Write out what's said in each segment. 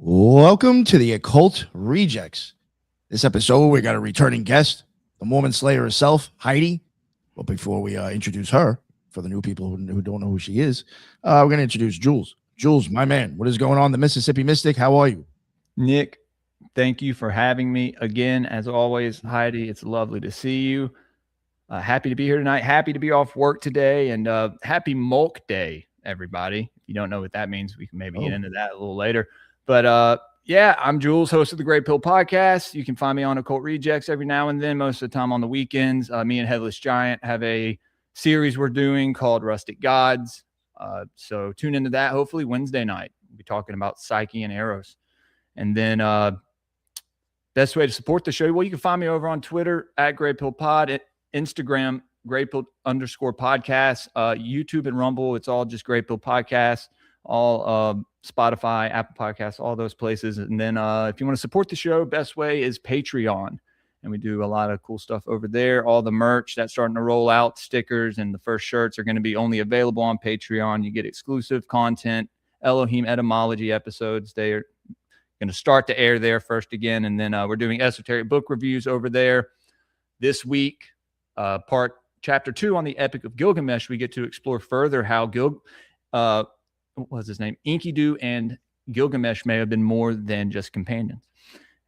Welcome to the Occult Rejects. This episode, we got a returning guest, the Mormon Slayer herself, Heidi. But before we introduce her, for the new people who don't know who she is, we're going to introduce Jules. Jules, my man, what is going on? The Mississippi Mystic, how are you? Nick, thank you for having me again. As always, Heidi, it's lovely to see you. Happy to be here tonight. Happy to be off work today. And happy Mulk Day, everybody. If you don't know what that means, we can maybe get into that a little later. But yeah, I'm Jules, host of the Great Pill Podcast. You can find me on Occult Rejects every now and then, most of the time on the weekends. Me and Headless Giant have a series we're doing called Rustic Gods. So tune into that, hopefully Wednesday night. We'll be talking about Psyche and Eros. And then best way to support the show, well, you can find me over on Twitter at Great Pill Pod, at Instagram, Great Pill _podcast, YouTube and Rumble. It's all just Great Pill Podcast, all Spotify, Apple Podcasts, all those places. And then if you want to support the show, best way is Patreon. And we do a lot of cool stuff over there. All the merch that's starting to roll out, stickers, and the first shirts are going to be only available on Patreon. You get exclusive content, Elohim etymology episodes. They are going to start to air there first again. And then we're doing esoteric book reviews over there. This week, chapter 2 on the Epic of Gilgamesh, we get to explore further how what was his name? Enkidu and Gilgamesh may have been more than just companions.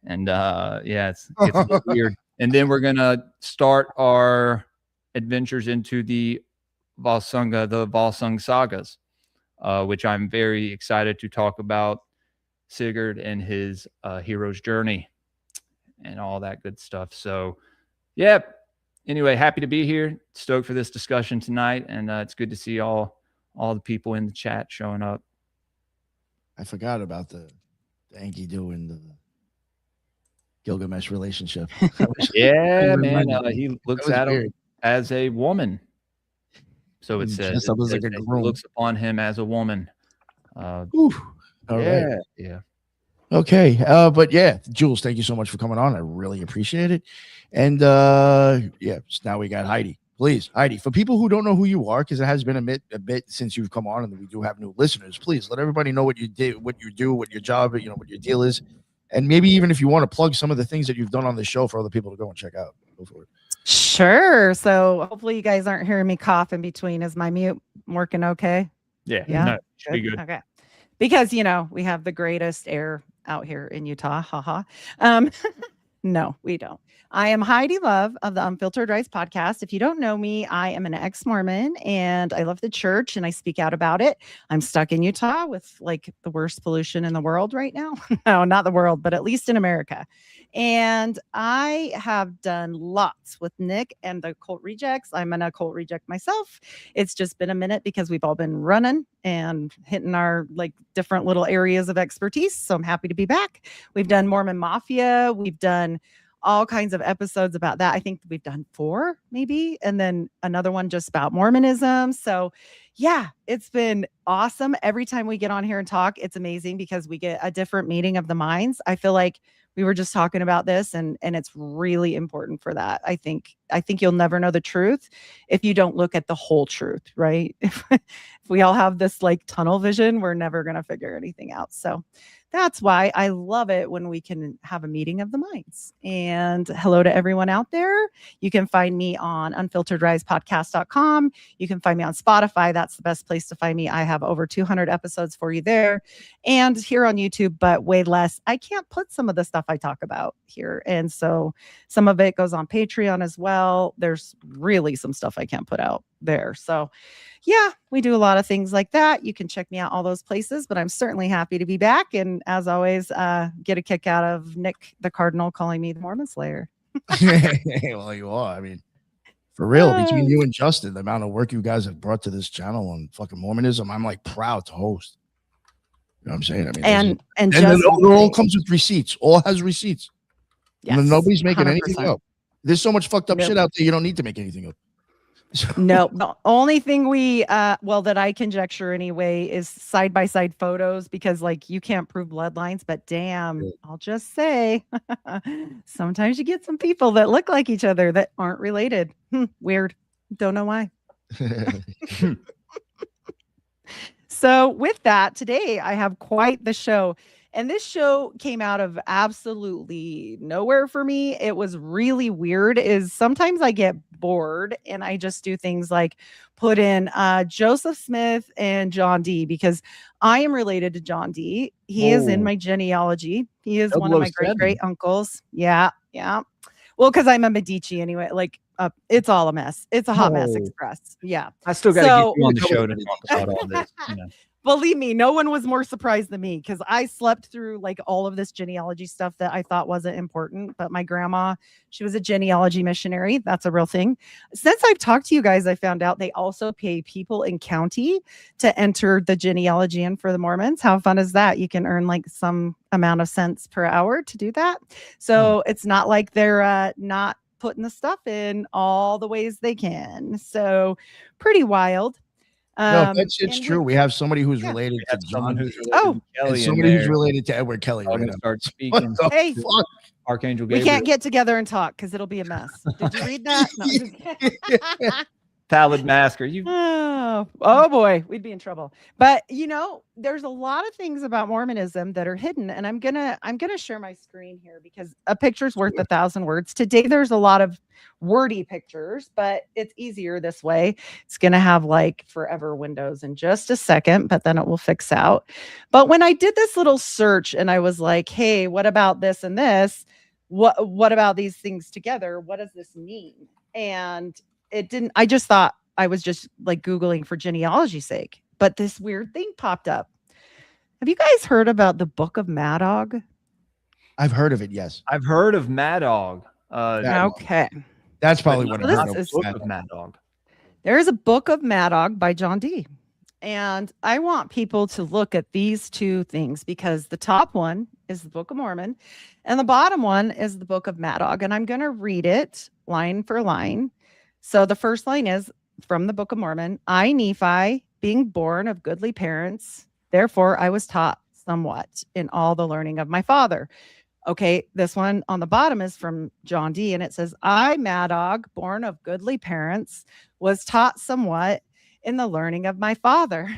And yeah, it's a little weird. And then we're going to start our adventures into the Volsung sagas, which I'm very excited to talk about. Sigurd and his hero's journey and all that good stuff. So yeah, anyway, happy to be here. Stoked for this discussion tonight. And it's good to see all the people in the chat showing up. I forgot about the Enkidu and the Gilgamesh relationship. Yeah, man. He looks at him as a woman. So it says. It like a he looks upon him as a woman. All yeah, right. Yeah. Okay. But yeah, Jules, thank you so much for coming on. I really appreciate it. And yeah, so now we got Heidi. Please, Heidi, for people who don't know who you are, because it has been a bit since you've come on and we do have new listeners, please let everybody know what you did, what you do, what your job, what your deal is. And maybe even if you want to plug some of the things that you've done on the show for other people to go and check out. Go for it. Sure. So hopefully you guys aren't hearing me cough in between. Is my mute working okay? Yeah. No, should be good. Okay. Because, we have the greatest air out here in Utah. Haha. No, we don't. I am Heidi Love of the Unfiltered Rice podcast. If you don't know me, I am an ex-Mormon and I love the church and I speak out about it. I'm stuck in Utah with like the worst pollution in the world right now. No, not the world, but at least in America. And I have done lots with Nick and the Occult Rejects. I'm an Occult Reject myself. It's just been a minute because we've all been running and hitting our like different little areas of expertise. So I'm happy to be back. We've done Mormon Mafia. We've done all kinds of episodes about that. I think we've done 4 maybe, and then another one just about Mormonism. So yeah, it's been awesome. Every time we get on here and talk, it's amazing because we get a different meeting of the minds. I feel like we were just talking about this and it's really important for that. I think you'll never know the truth if you don't look at the whole truth, right? If we all have this like tunnel vision, we're never going to figure anything out. So that's why I love it when we can have a meeting of the minds. And hello to everyone out there. You can find me on unfilteredrisepodcast.com. You can find me on Spotify. That's the best place to find me. I have over 200 episodes for you there and here on YouTube, but way less. I can't put some of the stuff I talk about here. And so some of it goes on Patreon as well. There's really some stuff I can't put out there. So yeah, we do a lot of things like that. You can check me out all those places, but I'm certainly happy to be back. And as always, get a kick out of Nick the Cardinal calling me the Mormon Slayer. Well, you are. I mean, for real, between you and Justin, the amount of work you guys have brought to this channel on fucking Mormonism, I'm like proud to host. You know what I'm saying? I mean, and it all comes with receipts. All has receipts. Yes, and nobody's making 100%. Anything up. There's so much fucked up shit out there. You don't need to make anything up. No, the only thing we that I conjecture anyway is side-by-side photos because like you can't prove bloodlines, but damn, I'll just say sometimes you get some people that look like each other that aren't related. Weird. Don't know why. So with that, today I have quite the show. And this show came out of absolutely nowhere for me. It was really weird. Is sometimes I get bored and I just do things like put in Joseph Smith and John D because I am related to John D. He is in my genealogy. He is one of my great 007. great uncles. Yeah, yeah. Well, because I'm a Medici anyway. Like, it's all a mess. It's a hot mess express. Yeah. I still got to So- get you on the show to talk about all this. You know. Believe me, no one was more surprised than me because I slept through like all of this genealogy stuff that I thought wasn't important. But my grandma, she was a genealogy missionary. That's a real thing. Since I've talked to you guys, I found out they also pay people in county to enter the genealogy in for the Mormons. How fun is that? You can earn like some amount of cents per hour to do that. So it's not like they're not putting the stuff in all the ways they can. So pretty wild. No, it's true. We have somebody who's related to someone John. who's related to Kelly, and somebody who's related to Edward Kelly. I'm Right gonna now. start speaking. Hey, Fuck? Archangel we Gabriel. can't get together and talk because it'll be a mess. Did you read that? No, just kidding. Pallid Masker. You oh boy, we'd be in trouble. But you know, there's a lot of things about Mormonism that are hidden, and I'm gonna share my screen here because a picture's worth 1,000 words. Today there's a lot of wordy pictures, but it's easier this way. It's gonna have like forever windows in just a second, but then it will fix out. But when I did this little search and I was like, hey, what about this and this? What about these things together? What does this mean? And it didn't, I just thought I was just like Googling for genealogy's sake, but this weird thing popped up. Have you guys heard about the Book of Madog? I've heard of it. Yes, I've heard of Madog. Okay. that's probably what I this heard of. is- Book of Madog. There is a Book of Madog by John D. And I want people to look at these two things because the top one is the Book of Mormon and the bottom one is the Book of Madog. And I'm going to read it line for line. So the first line is from the Book of Mormon. I, Nephi, being born of goodly parents, therefore I was taught somewhat in all the learning of my father. Okay, this one on the bottom is from John D. And it says, I, Madog, born of goodly parents, was taught somewhat in the learning of my father.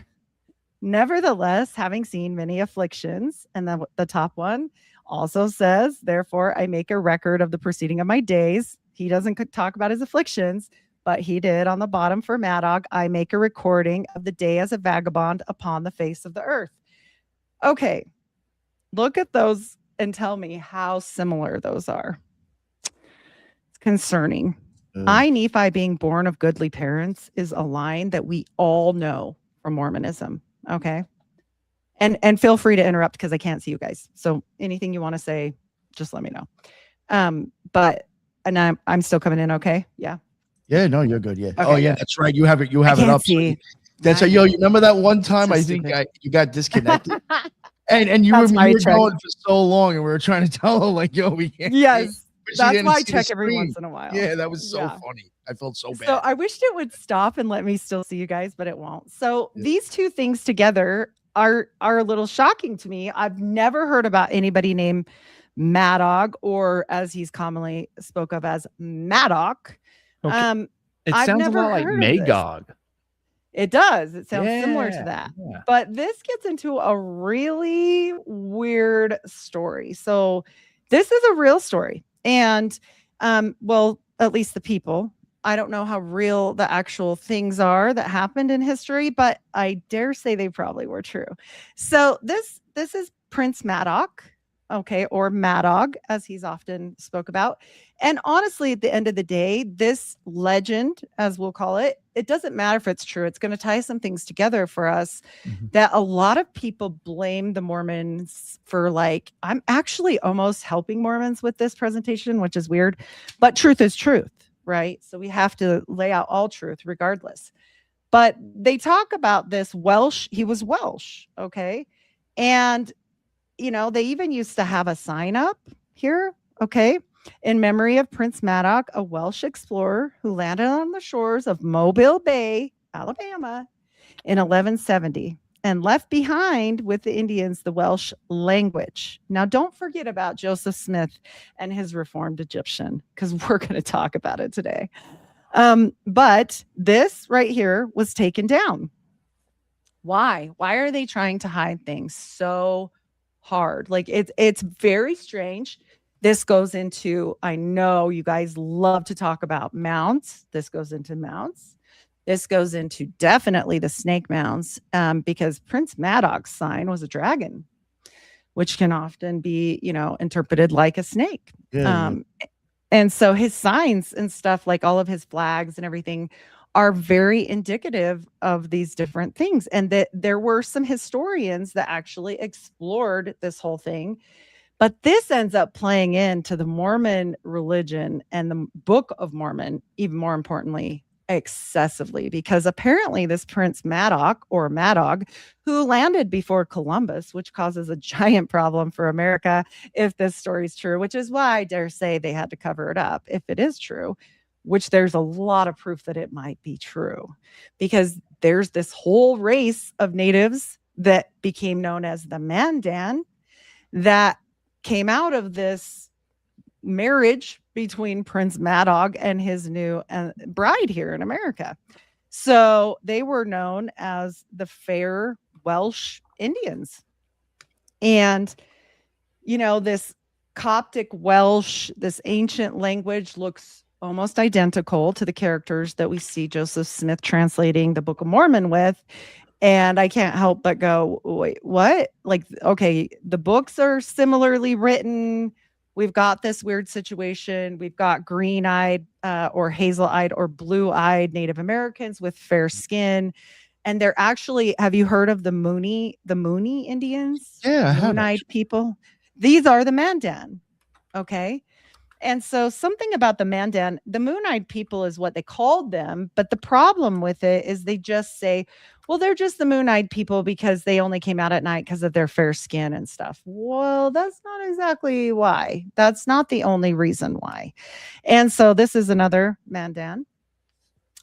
Nevertheless, having seen many afflictions, and then the top one also says, therefore I make a record of the proceeding of my days. He doesn't talk about his afflictions, but he did on the bottom for Madog. I make a recording of the day as a vagabond upon the face of the earth. Okay, look at those and tell me how similar those are. It's concerning. I, Nephi, being born of goodly parents is a line that we all know from Mormonism. Okay. And feel free to interrupt because I can't see you guys. So anything you want to say, just let me know. But I'm still coming in. Okay. Yeah. Yeah, no, you're good. Yeah. Okay, oh, yeah, good. that's right. You have it. You have I it can't up. see. That's a, yo. You remember that one time? So I think stupid. you got disconnected, and you That's were why I check. going for so long, and we were trying to tell her like, yo, we can't. Yes. But she That's didn't why I see the check every screen. once in a while. Yeah, that was so Yeah. funny. I felt so bad. So I wished it would stop and let me still see you guys, but it won't. So Yeah. these two things together are a little shocking to me. I've never heard about anybody named Madog, or as he's commonly spoke of as Madoc. Okay. It I've sounds a never lot like heard of this. Magog. It does. It sounds similar to that. Yeah. But this gets into a really weird story. So this is a real story. And well, at least the people. I don't know how real the actual things are that happened in history, but I dare say they probably were true. So this is Prince Madoc, okay, or Madog, as he's often spoke about. And honestly, at the end of the day, this legend, as we'll call it, it doesn't matter if it's true. It's going to tie some things together for us that a lot of people blame the Mormons for. Like, I'm actually almost helping Mormons with this presentation, which is weird, but truth is truth, right? So we have to lay out all truth regardless. But they talk about this Welsh. He was Welsh, okay? And you know, they even used to have a sign up here, okay, in memory of Prince Madoc, a Welsh explorer who landed on the shores of Mobile Bay, Alabama, in 1170 and left behind with the Indians the Welsh language. Now, don't forget about Joseph Smith and his Reformed Egyptian, because we're going to talk about it today. But this right here was taken down. Why? Why are they trying to hide things so hard. Like it's very strange. This goes into, I know you guys love to talk about mounts. This goes into mounts. This goes into definitely the snake mounts, because Prince Madoc's sign was a dragon, which can often be, interpreted like a snake. Yeah. And so his signs and stuff, like all of his flags and everything, are very indicative of these different things. And that there were some historians that actually explored this whole thing. But this ends up playing into the Mormon religion and the Book of Mormon, even more importantly, excessively, because apparently this Prince Madoc, or Madog, who landed before Columbus, which causes a giant problem for America if this story is true, which is why I dare say they had to cover it up if it is true, which there's a lot of proof that it might be true, because there's this whole race of natives that became known as the Mandan that came out of this marriage between Prince Madog and his new bride here in America. So they were known as the fair Welsh Indians. And, this Coptic Welsh, this ancient language, looks almost identical to the characters that we see Joseph Smith translating the Book of Mormon with. And I can't help but go, wait, what? Like, okay, the books are similarly written. We've got this weird situation. We've got green-eyed or hazel-eyed or blue-eyed Native Americans with fair skin. And they're actually, have you heard of the Mooney Indians? Yeah, I have. Moon-eyed people. These are the Mandan. Okay. And so something about the Mandan, the Moon-eyed people is what they called them. But the problem with it is they just say, well, they're just the Moon-eyed people because they only came out at night because of their fair skin and stuff. Well, that's not exactly why. That's not the only reason why. And so this is another Mandan.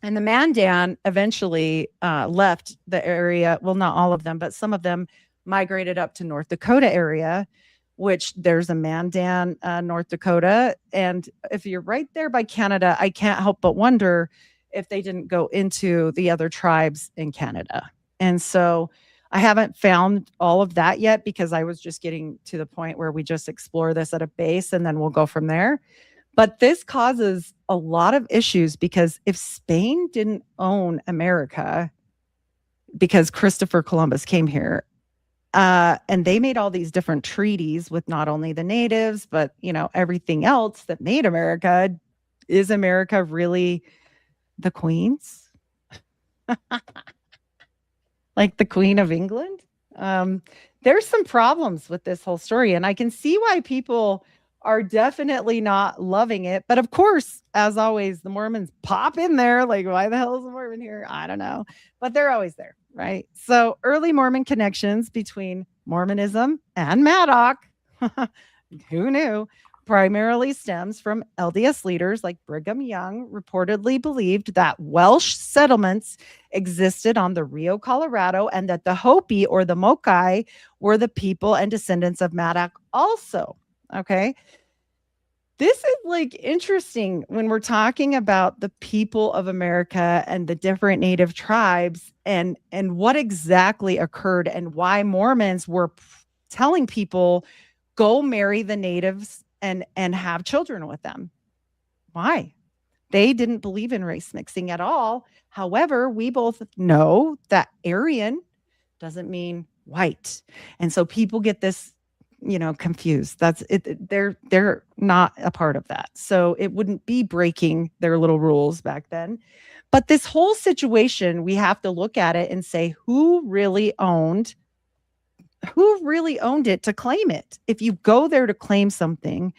And the Mandan eventually left the area. Well, not all of them, but some of them migrated up to North Dakota area, which there's a Mandan, North Dakota. And if you're right there by Canada, I can't help but wonder if they didn't go into the other tribes in Canada. And so I haven't found all of that yet, because I was just getting to the point where we just explore this at a base and then we'll go from there. But this causes a lot of issues, because if Spain didn't own America, because Christopher Columbus came here, and they made all these different treaties with not only the natives, but, everything else that made America. Is America really the Queen's? Like the Queen of England? There's some problems with this whole story, and I can see why people are definitely not loving it. But of course, as always, the Mormons pop in there. Like, why the hell is a Mormon here? I don't know. But they're always there, right? So early Mormon connections between Mormonism and Madoc, who knew, primarily stems from LDS leaders like Brigham Young reportedly believed that Welsh settlements existed on the Rio Colorado, and that the Hopi or the Mokai were the people and descendants of Madoc also. Okay. This is like interesting when we're talking about the people of America and the different native tribes, and what exactly occurred, and why Mormons were telling people, go marry the natives and have children with them. Why? They didn't believe in race mixing at all. However, we both know that Aryan doesn't mean white. And so people get this, confused. That's it. They're not a part of that. So it wouldn't be breaking their little rules back then. But this whole situation, we have to look at it and say, who really owned it to claim it? If you go there to claim something,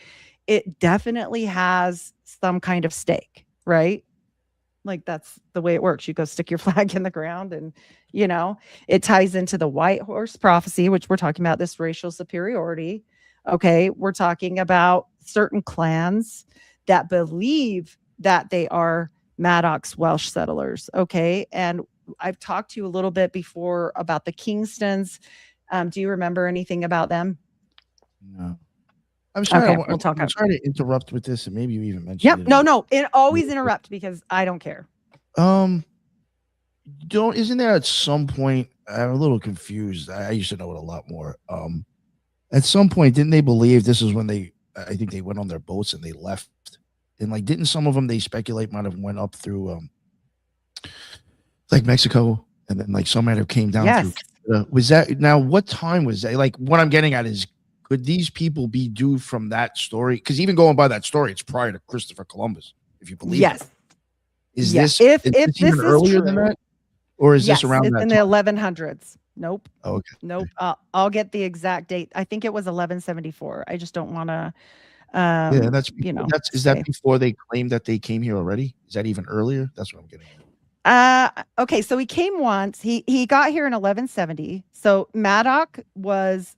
it definitely has some kind of stake, right? Like, that's the way it works. You go stick your flag in the ground, and, it ties into the white horse prophecy, which we're talking about, this racial superiority. Okay. We're talking about certain clans that believe that they are Madoc's Welsh settlers. Okay. And I've talked to you a little bit before about the Kingstons. Do you remember anything about them? No. I'm sorry. Okay, I'm sorry to interrupt with this, and maybe you even mentioned it. No. It always interrupt, because I don't care. Isn't there at some point? I'm a little confused. I used to know it a lot more. At some point, didn't they believe this is when I think they went on their boats and they left. And like, didn't some of them, they speculate, might have went up through like Mexico, and then like some might have came down through Canada. Was that, now what time was that? Like, what I'm getting at is, could these people be due from that story? Because even going by that story, it's prior to Christopher Columbus, if you believe it. Is this even earlier than that? Or is this around it's that in time? the 1100s? Nope. Oh, okay. Nope. I'll get the exact date. I think it was 1174. I just don't want to yeah, that's is that say. before they claimed that they came here already? Is that even earlier? That's what I'm getting at. Okay, so he came once. He got here in 1170. So Madoc was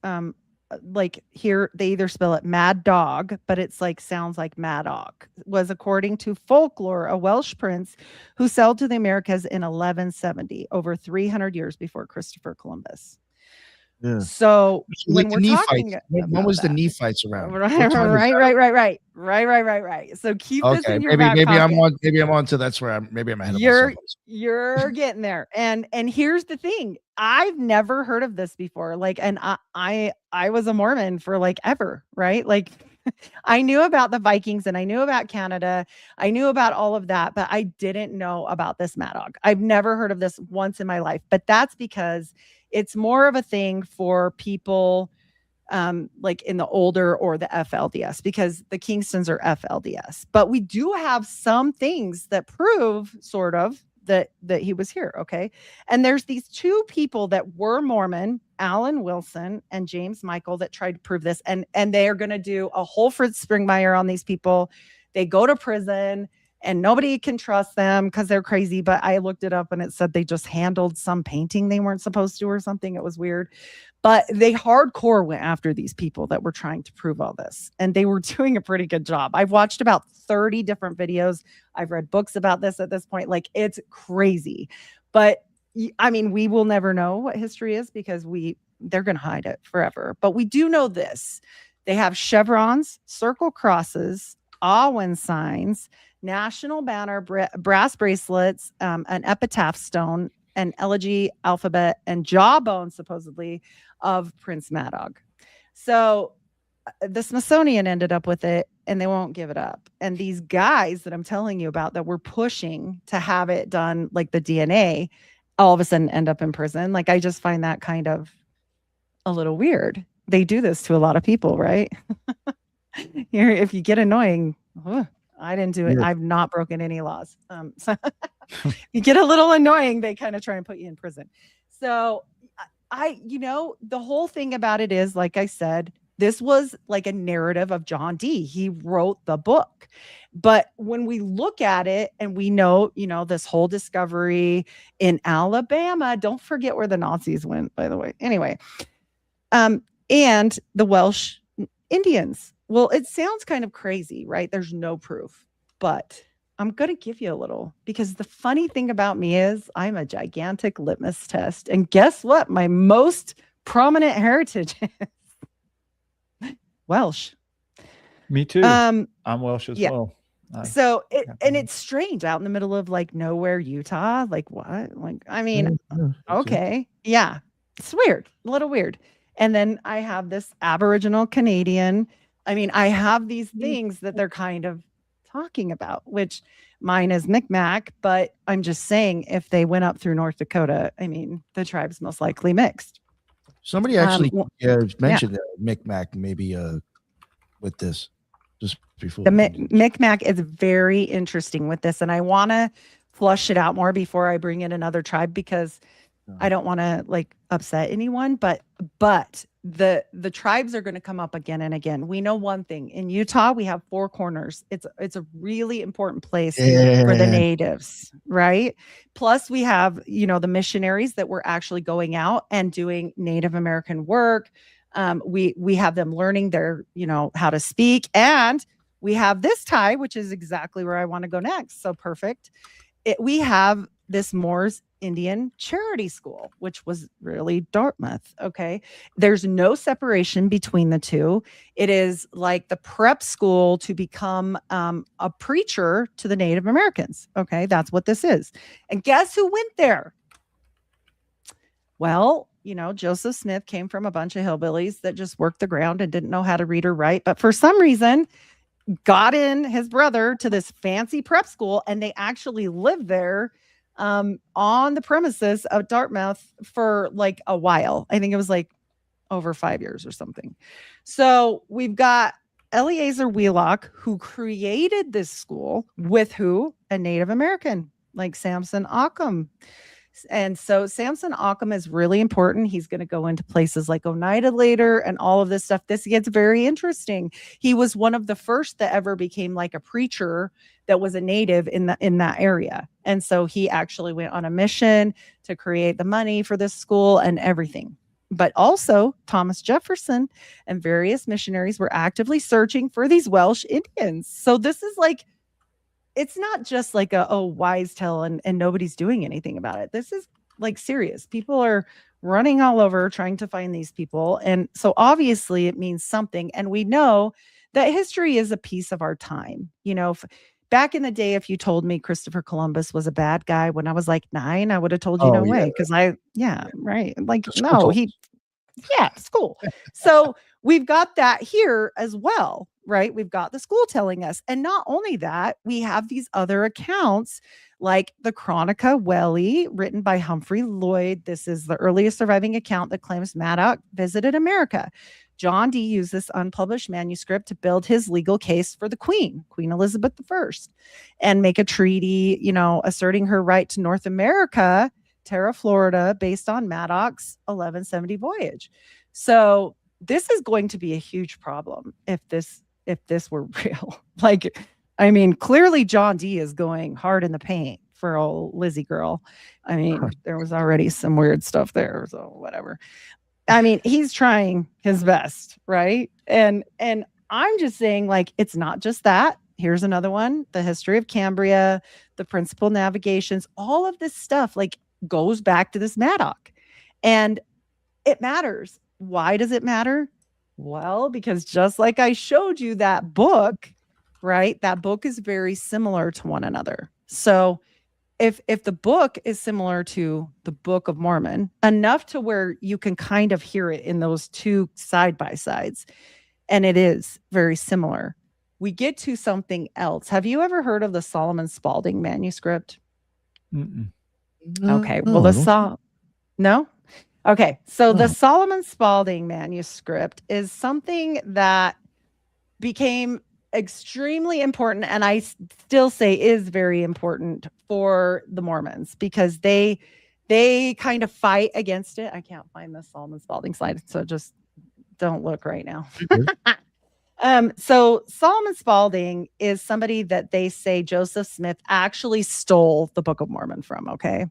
like, here they either spell it Mad Dog, but it's like sounds like Madoc, was, according to folklore, a Welsh prince who sailed to the Americas in 1170, over 300 years before Christopher Columbus. Yeah. So like when we're talking, when was the Nephites around? Right. So keep this in your back maybe pocket. I'm on to that's where I'm ahead of myself. You're getting there. And here's the thing. I've never heard of this before. Like, and I was a Mormon for like ever, right? Like I knew about the Vikings and I knew about Canada. I knew about all of that, but I didn't know about this Madoc. I've never heard of this once in my life, but that's because it's more of a thing for people like in the older or the FLDS, because the Kingstons are FLDS. But we do have some things that prove sort of that he was here. Okay. And there's these two people that were Mormon, Alan Wilson and James Michael, that tried to prove this. And they are going to do a whole Fritz Springmeier on these people. They go to prison and nobody can trust them because they're crazy. But I looked it up and it said they just handled some painting they weren't supposed to or something. It was weird. But they hardcore went after these people that were trying to prove all this. And they were doing a pretty good job. I've watched about 30 different videos. I've read books about this at this point. Like, it's crazy. But I mean, we will never know what history is because they're going to hide it forever. But we do know this. They have chevrons, circle crosses, Awen signs, national banner, brass bracelets, an epitaph stone, an elegy alphabet, and jawbone, supposedly, of Prince Madoc. So the Smithsonian ended up with it, and they won't give it up. And these guys that I'm telling you about that were pushing to have it done, like the DNA, all of a sudden end up in prison. Like, I just find that kind of a little weird. They do this to a lot of people, right? Here, if you get annoying, I didn't do it. Yeah. I've not broken any laws. So you get a little annoying, they kind of try and put you in prison. So the whole thing about it is, like I said, this was like a narrative of John Dee. He wrote the book. But when we look at it and we know, this whole discovery in Alabama, don't forget where the Nazis went, by the way. Anyway, and the Welsh Indians. Well, it sounds kind of crazy, right? There's no proof, but I'm going to give you a little, because the funny thing about me is I'm a gigantic litmus test. And guess what? My most prominent heritage is Welsh. Me too. I'm Welsh as well. So it's strange out in the middle of like nowhere, Utah. Like what? Like, I mean, okay. Yeah. It's weird, a little weird. And then I have this Aboriginal Canadian. I mean, I have these things that they're kind of talking about, which mine is Micmac, but I'm just saying, if they went up through North Dakota, I mean, the tribe's most likely mixed. Somebody actually mentioned Micmac maybe with this just before. The Micmac is very interesting with this, and I want to flush it out more before I bring in another tribe, because I don't want to like upset anyone, but the tribes are going to come up again and again. We know one thing: in Utah, we have Four Corners. It's a really important place for the natives, right? Plus, we have the missionaries that were actually going out and doing Native American work. We have them learning their how to speak, and we have this tie, which is exactly where I want to go next. So perfect. We have this Moors Indian charity school, which was really Dartmouth. Okay. There's no separation between the two. It is like the prep school to become a preacher to the Native Americans. Okay. That's what this is. And guess who went there? Well, Joseph Smith came from a bunch of hillbillies that just worked the ground and didn't know how to read or write, but for some reason got in his brother to this fancy prep school, and they actually lived there on the premises of Dartmouth for like a while. I think it was like over 5 years or something. So we've got Eleazar Wheelock, who created this school with who? A Native American, like Samson Occum. And so Samson Occum is really important. He's going to go into places like Oneida later and all of this stuff. This gets very interesting. He was one of the first that ever became like a preacher that was a native in that area. And so he actually went on a mission to create the money for this school and everything. But also Thomas Jefferson and various missionaries were actively searching for these Welsh Indians. So this is like, it's not just like a wise tale and nobody's doing anything about it. This is like serious. People are running all over trying to find these people. And so obviously it means something. And we know that history is a piece of our time. Back in the day, if you told me Christopher Columbus was a bad guy when I was like 9, I would have told you no way. Because right. Like, no, school. So we've got that here as well, right? We've got the school telling us. And not only that, we have these other accounts like the Chronica Welly, written by Humphrey Lloyd. This is the earliest surviving account that claims Maddox visited America. John Dee used this unpublished manuscript to build his legal case for the Queen Elizabeth I, and make a treaty, asserting her right to North America, Terra Florida, based on Maddox's 1170 voyage. So this is going to be a huge problem if this were real. Clearly John Dee is going hard in the paint for old Lizzie girl. There was already some weird stuff there, so whatever. He's trying his best, right? And I'm just saying, like, it's not just that. Here's another one: the history of Cambria, the principal navigations, all of this stuff like goes back to this Maddox, and it matters. Why does it matter? Well, because just like I showed you that book, right? That book is very similar to one another. So if the book is similar to the Book of Mormon, enough to where you can kind of hear it in those two side by sides, and it is very similar, we get to something else. Have you ever heard of the Solomon Spalding manuscript? Mm-mm. Okay. Well, no? Okay. So the Solomon Spalding manuscript is something that became extremely important, and I still say is very important for the Mormons, because they kind of fight against it. I can't find the Solomon Spalding slide, so just don't look right now. So Solomon Spalding is somebody that they say Joseph Smith actually stole the Book of Mormon from. Okay.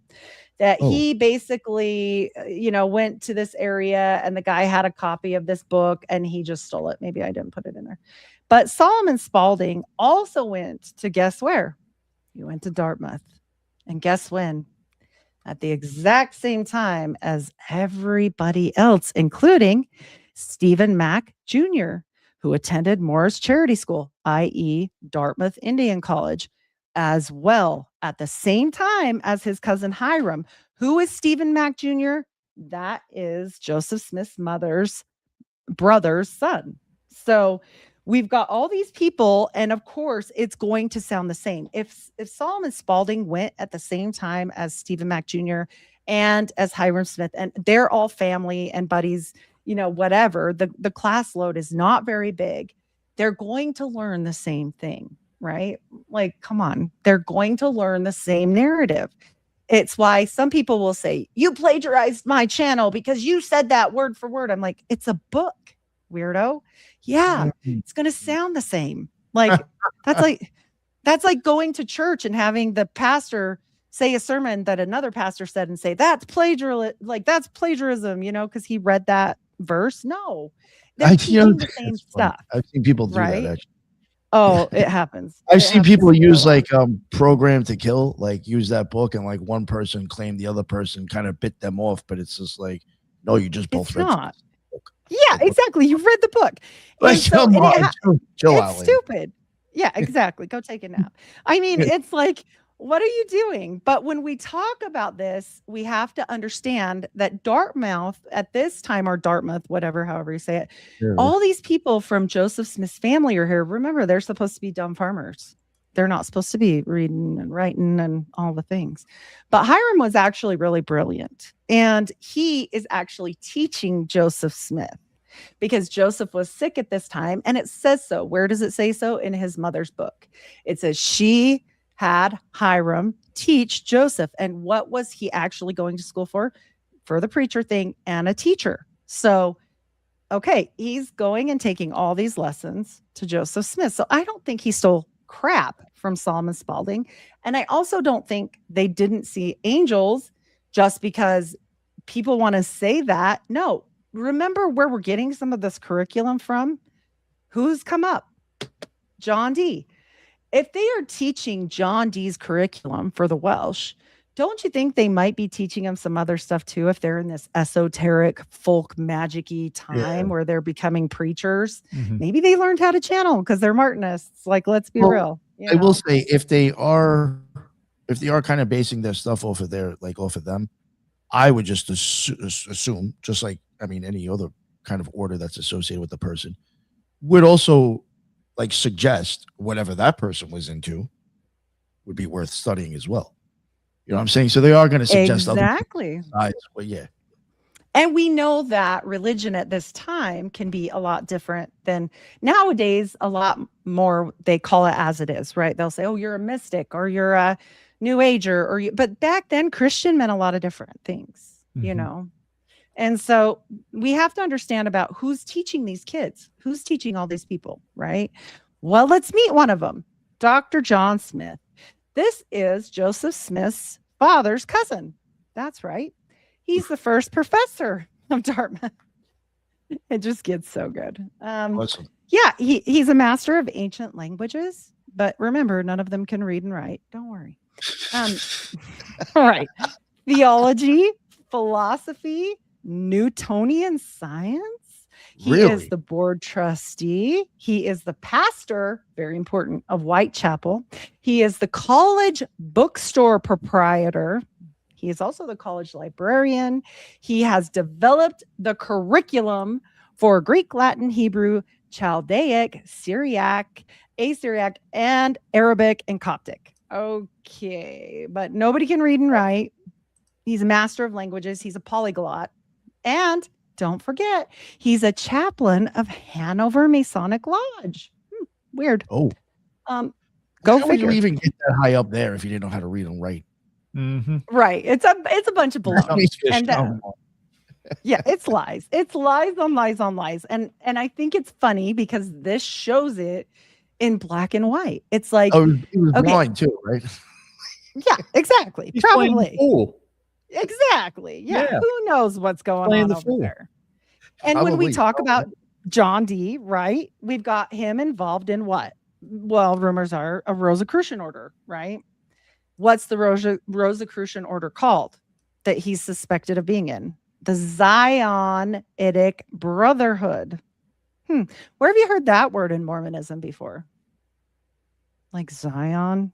That he basically, went to this area and the guy had a copy of this book and he just stole it. Maybe I didn't put it in there. But Solomon Spalding also went to, guess where? He went to Dartmouth. And guess when? At the exact same time as everybody else, including Stephen Mack Jr., who attended Morris Charity School, i.e. Dartmouth Indian College, as well, at the same time as his cousin Hiram. Who is Stephen Mack Jr.? That is Joseph Smith's mother's brother's son. So we've got all these people, and of course, it's going to sound the same. If Solomon Spalding went at the same time as Stephen Mack Jr. and as Hiram Smith, and they're all family and buddies, whatever, the class load is not very big, they're going to learn the same thing, right? Like, come on, they're going to learn the same narrative. It's why some people will say, you plagiarized my channel because you said that word for word. I'm like, it's a book, weirdo. Yeah, it's going to sound the same. Like, that's like going to church and having the pastor say a sermon that another pastor said and say, that's plagiarism, because he read that verse. No, they're teaching the same stuff. I've seen people do that, actually. Oh, it happens. I've seen people use Program to Kill, use that book, and one person claimed the other person kind of bit them off, but it's just like, no, you just both read the book. Yeah, exactly. You've read the book. Chill out. It's stupid. Yeah, exactly. Go take a nap. It's like, What are you doing? But when we talk about this, we have to understand that Dartmouth at this time, or Dartmouth, whatever, however you say it, all these people from Joseph Smith's family are here. Remember, they're supposed to be dumb farmers. They're not supposed to be reading and writing and all the things. But Hiram was actually really brilliant. And he is actually teaching Joseph Smith because Joseph was sick at this time. And it says so. Where does it say so? In his mother's book. It says she had Hiram teach Joseph. And what was he actually going to school for? For the preacher thing and a teacher. So, okay, he's going and taking all these lessons to Joseph Smith. So I don't think he stole crap from Solomon Spaulding. And I also don't think they didn't see angels just because people want to say that. No, remember where we're getting some of this curriculum from? Who's come up? John Dee. If they are teaching John Dee's curriculum for the Welsh, don't you think they might be teaching them some other stuff too if they're in this esoteric, folk magic-y time where they're becoming preachers? Mm-hmm. Maybe they learned how to channel because they're Martinists. Like, let's be real. I will say if they are kind of basing their stuff off of them, I would just assume, just like, I mean, any other kind of order that's associated with the person, would also like suggest whatever that person was into would be worth studying as well. You know what I'm saying? So they are going to suggest exactly. Well, yeah. And we know that religion at this time can be a lot different than nowadays. A lot more, they call it as it is, right? They'll say, oh, you're a mystic or you're a new ager, but back then Christian meant a lot of different things, you know? And so we have to understand about who's teaching these kids, who's teaching all these people, right? Well, let's meet one of them, Dr. John Smith. This is Joseph Smith's father's cousin. That's right. He's the first professor of Dartmouth. It just gets so good. Awesome. Yeah, he's a master of ancient languages, but remember, none of them can read and write. Don't worry. All right. Theology, philosophy, Newtonian science. He is the board trustee. He is the pastor, very important, of Whitechapel. He is the college bookstore proprietor. He is also the college librarian. He has developed the curriculum for Greek, Latin, Hebrew, Chaldaic, Syriac, Assyriac, and Arabic and Coptic. Okay, but nobody can read and write. He's a master of languages. He's a polyglot. And don't forget, he's a chaplain of Hanover Masonic Lodge. Weird. Oh. Go figure. figure. You even get that high up there if you didn't know how to read and write. Mm-hmm. Right. It's a bunch of baloney. And yeah, it's lies. It's lies on lies on lies. And I think it's funny because this shows it in black and white. It's like, he was blind too, right? Yeah, exactly. He's probably. Exactly. Yeah. Who knows what's going on over there? And when we talk about John Dee, right, we've got him involved in what? Well, rumors are a Rosicrucian order, right? What's the Rosicrucian order called that he's suspected of being in? The Zionitic Brotherhood. Where have you heard that word in Mormonism before? Like Zion?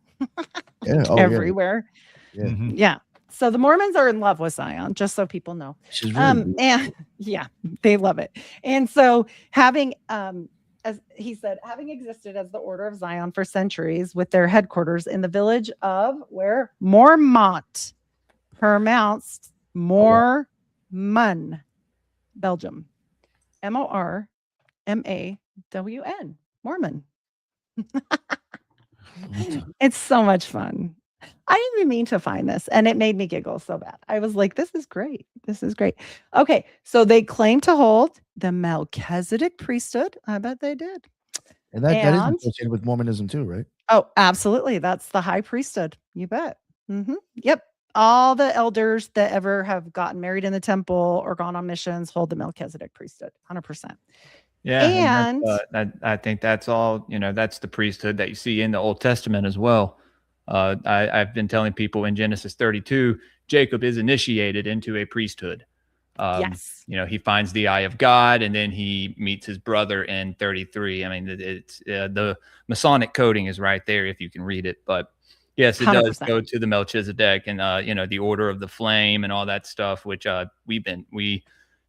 Everywhere. Yeah. Mm-hmm. Yeah. So the Mormons are in love with Zion, just so people know. And yeah, they love it. And so having, as he said, having existed as the Order of Zion for centuries with their headquarters in the village of where? Mormont, pronounced Mormon, Belgium. Mormawn, Mormon. It's so much fun. I didn't even mean to find this, and it made me giggle so bad. I was like, this is great. This is great. Okay, so they claim to hold the Melchizedek priesthood. I bet they did. And that is associated with Mormonism too, right? Oh, absolutely. That's the high priesthood. You bet. Mm-hmm. Yep. All the elders that ever have gotten married in the temple or gone on missions hold the Melchizedek priesthood, 100%. Yeah, and I think that's all, that's the priesthood that you see in the Old Testament as well. I've been telling people in Genesis 32, Jacob is initiated into a priesthood. Yes. He finds the eye of God, and then he meets his brother in 33. I mean, it's the Masonic coding is right there if you can read it. But Yes, it does 100%. go to the Melchizedek and the Order of the Flame and all that stuff, which we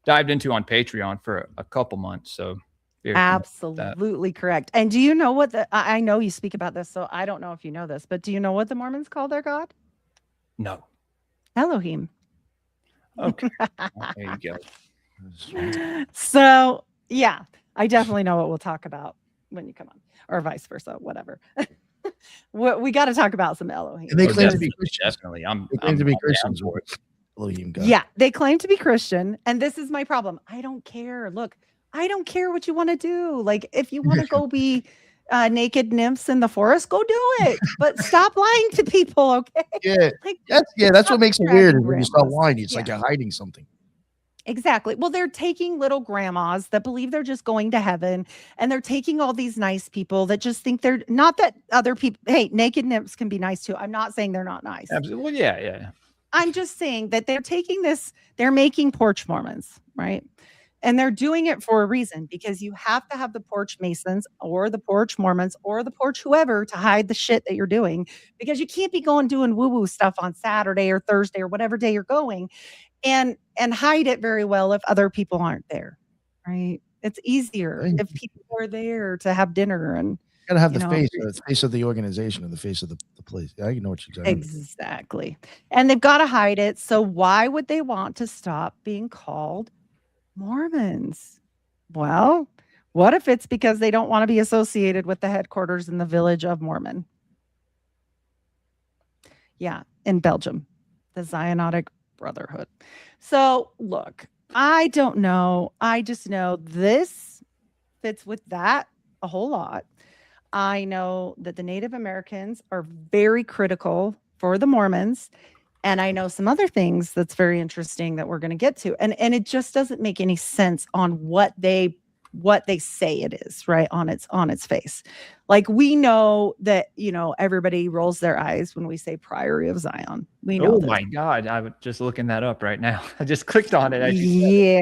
dived into on Patreon for a couple months. So Absolutely correct. And do you know what I know you speak about this, so I don't know if you know this, but do you know what the Mormons call their God? No. Elohim. Okay. There you go. So yeah, I definitely know what we'll talk about when you come on, or vice versa, whatever. We got to talk about some Elohim. And they claim to be Christians. Definitely. They claim to be Christians. Elohim God. Yeah, they claim to be Christian, and this is my problem. I don't care. Look, I don't care what you want to do. Like, if you want to go be naked nymphs in the forest, go do it. But stop lying to people, okay? Yeah, like, that's what makes it weird. Is when you start grandmas. lying, it's like you're hiding something. Exactly. Well, they're taking little grandmas that believe they're just going to heaven, and they're taking all these nice people that just think they're not that other people. Hey, naked nymphs can be nice too. I'm not saying they're not nice. Absolutely. Well, yeah. I'm just saying that they're taking this, they're making porch Mormons, right? And they're doing it for a reason, because you have to have the porch Masons or the porch Mormons or the porch whoever to hide the shit that you're doing, because you can't be going doing woo-woo stuff on Saturday or Thursday or whatever day you're going and hide it very well if other people aren't there, right? It's easier if people are there to have dinner and gotta have the face of the organization and the face of the place. Yeah, you know what you're saying. Exactly. And they've got to hide it. So why would they want to stop being called Mormons? Well, what if it's because they don't want to be associated with the headquarters in the Village of Mormon? Yeah, in Belgium, the Zionotic Brotherhood. So look, I don't know. I just know this fits with that a whole lot. I know that the Native Americans are very critical for the Mormons. And I know some other things that's very interesting that we're going to get to. And it just doesn't make any sense on what they say it is, right? On its face. Like, we know that, everybody rolls their eyes when we say Priory of Zion. We know. Oh my God. I was just looking that up right now. I just clicked on it. Yeah.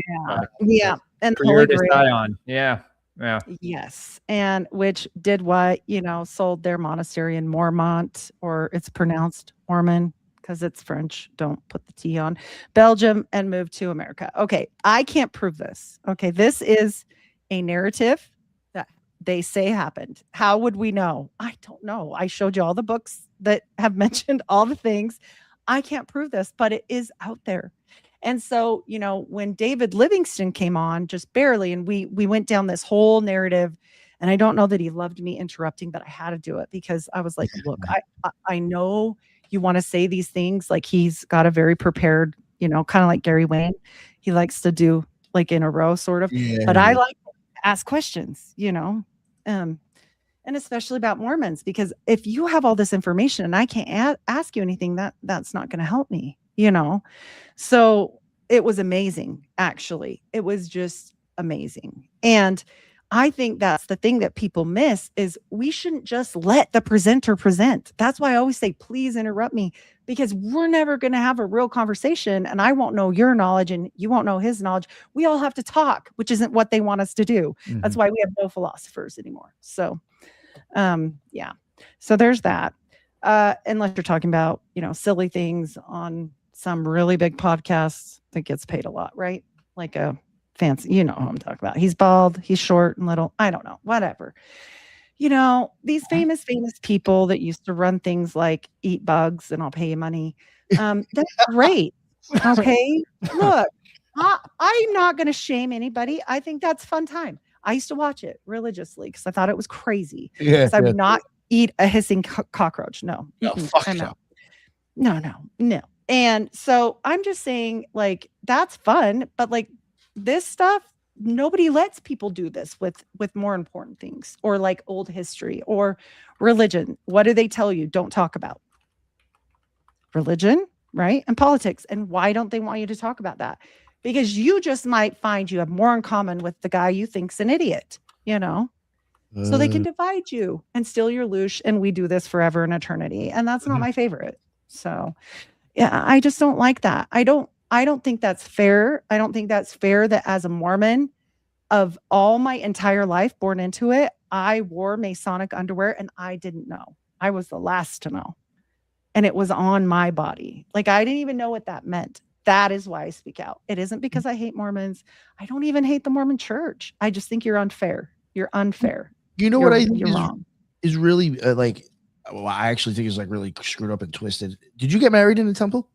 And Priory of Zion. Yeah. Yeah. Yes. And which did what, sold their monastery in Mormont, or it's pronounced Mormon because it's French. Don't put the T on. Belgium, and moved to America. Okay. I can't prove this. Okay. This is a narrative that they say happened. How would we know? I don't know. I showed you all the books that have mentioned all the things. I can't prove this, but it is out there. And so, when David Livingston came on, just barely, and we went down this whole narrative, and I don't know that he loved me interrupting, but I had to do it because I was like, look, I know you want to say these things. Like, he's got a very prepared, kind of like Gary Wayne. He likes to do like in a row sort of, but I like to ask questions, and especially about Mormons, because if you have all this information and I can't ask you anything, that's not going to help me. So it was amazing. Actually, it was just amazing. And I think that's the thing that people miss, is we shouldn't just let the presenter present. That's why I always say, please interrupt me, because we're never going to have a real conversation, and I won't know your knowledge and you won't know his knowledge. We all have to talk, which isn't what they want us to do. Mm-hmm. That's why we have no philosophers anymore. So, yeah. So there's that. Unless you're talking about, silly things on some really big podcasts that gets paid a lot, right? Like a fancy, who I'm talking about. He's bald, he's short and little. I don't know, whatever. These famous people that used to run things like Eat Bugs and I'll pay you money. That's great. Okay. Look, I'm not going to shame anybody. I think that's fun time. I used to watch it religiously because I thought it was crazy. Because I would not eat a hissing cockroach. No. No. And so I'm just saying, like, that's fun, but like this stuff, nobody lets people do this with more important things, or like old history or religion. What do they tell you? Don't talk about religion, right? And politics. And why don't they want you to talk about that? Because you just might find you have more in common with the guy you think's an idiot, so they can divide you and steal your loosh. And we do this forever and eternity. And that's not my favorite. So yeah, I just don't like that. I don't think that's fair. I don't think that's fair that as a Mormon, of all my entire life born into it, I wore Masonic underwear and I didn't know. I was the last to know. and it was on my body. Like, I didn't even know what that meant. That is why I speak out. It isn't because I hate Mormons. I don't even hate the Mormon church. I just think you're unfair. You're unfair. You know what I think you're wrong. is really like, well, I actually think is like really screwed up and twisted. Did you get married in the temple?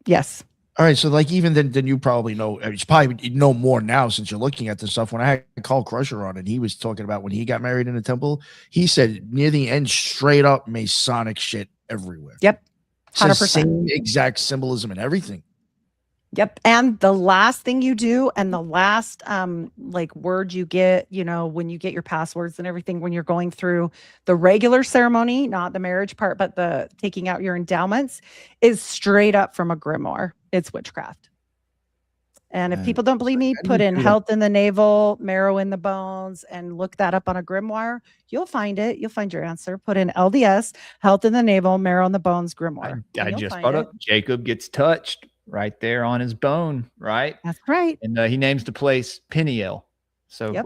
Yes. All right, so like even then you probably know. It's probably know more now since you're looking at this stuff. When I had Carl Crusher on, and he was talking about when he got married in the temple, he said near the end, straight up Masonic shit everywhere. Yep, 100%. 100%. Same exact symbolism and everything. Yep. And the last thing you do, and the last like word you get, you know, when you get your passwords and everything, when you're going through the regular ceremony, not the marriage part, but the taking out your endowments, is straight up from a grimoire. It's witchcraft. And if people don't believe me, put in health in the navel, marrow in the bones, and look that up on a grimoire. You'll find it. You'll find your answer. Put in LDS, health in the navel, marrow in the bones, grimoire. I just brought up Jacob gets touched right there on his bone, right? That's right. And he names the place Peniel. So yep.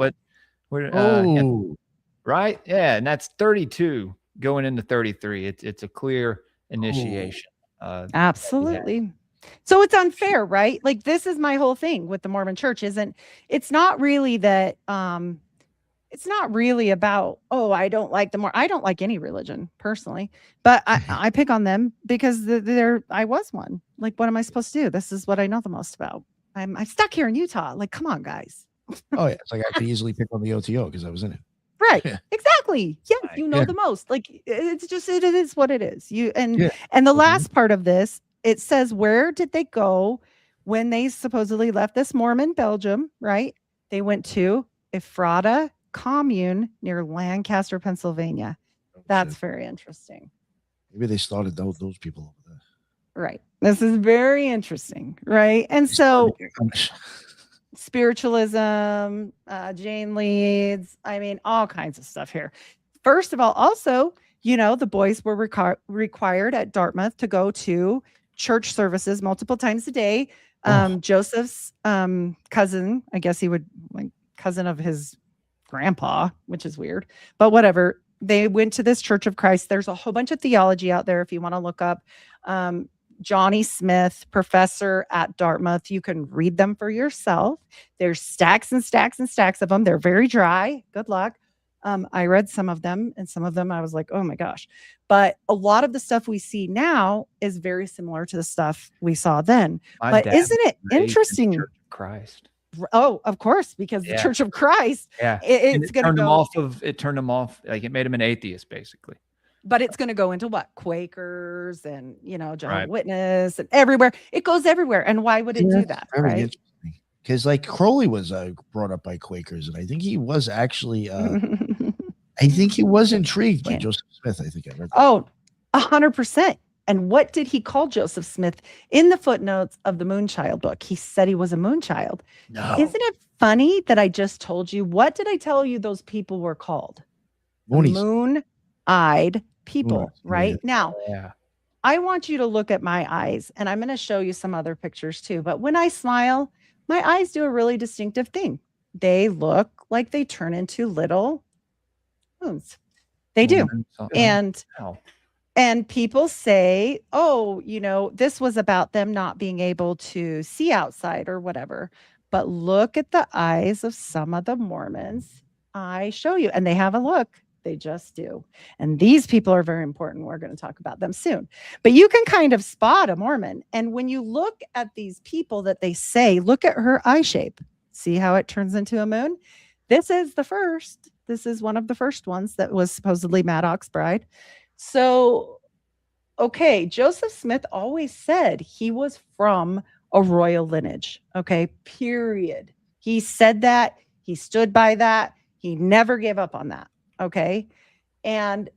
Right? Yeah, and that's 32 going into 33. It's a clear initiation. Absolutely. So it's unfair, right? Like, this is my whole thing with the Mormon church. It's not really that it's not really about, oh, I don't like I don't like any religion personally, but I pick on them because I was one. Like, what am I supposed to do? This is what I know the most about. I'm stuck here in Utah. Like, come on, guys. Oh yeah, it's like I could easily pick on the OTO because I was in it. Right. Yeah. Exactly. Yeah, you know the most. Like, it's just it is what it is. And the last part of this, it says, where did they go when they supposedly left this Mormon Belgium? Right. They went to Ephrata commune near Lancaster, Pennsylvania. That's very interesting. Maybe they started those people over there. Right. This is very interesting. Right. And so spiritualism, Jane Leeds, I mean, all kinds of stuff here. First of all, also, you know, the boys were required at Dartmouth to go to church services multiple times a day. Joseph's cousin, I guess he would, like, cousin of his grandpa, which is weird, but whatever. They went to this Church of Christ. There's a whole bunch of theology out there if you want to look up. Johnny Smith, professor at Dartmouth. You can read them for yourself. There's stacks and stacks and stacks of them. They're very dry. Good luck. I read some of them, and some of them I was like, oh my gosh. But a lot of the stuff we see now is very similar to the stuff we saw then. But isn't it interesting? Church of Christ. Oh, of course, because the Church of Christ, it's going to go it turned him off. Like, it made him an atheist, basically. But it's going to go into what? Quakers and, you know, Jehovah's Witness and everywhere. It goes everywhere. And why would it do that? Right. Because like Crowley was brought up by Quakers, and I think he was actually, I think he was intrigued by Joseph Smith. I think I read that. Oh, 100%. And what did he call Joseph Smith in the footnotes of the Moonchild book? He said he was a moonchild. No. Isn't it funny that I just told you? What did I tell you those people were called? Moon-eyed people, right? Now, I want you to look at my eyes, and I'm going to show you some other pictures too. But when I smile, my eyes do a really distinctive thing. They look like they turn into little moons. They do. And people say, oh, you know, this was about them not being able to see outside or whatever. But look at the eyes of some of the Mormons. I show you, and they have a look. They just do. And these people are very important. We're going to talk about them soon. But you can kind of spot a Mormon. And when you look at these people that they say, look at her eye shape. See how it turns into a moon? This is the first. This is one of the first ones that was supposedly Maddox's bride. So, okay, Joseph Smith always said he was from a royal lineage. Okay, period. He said that. He stood by that. He never gave up on that. Okay. And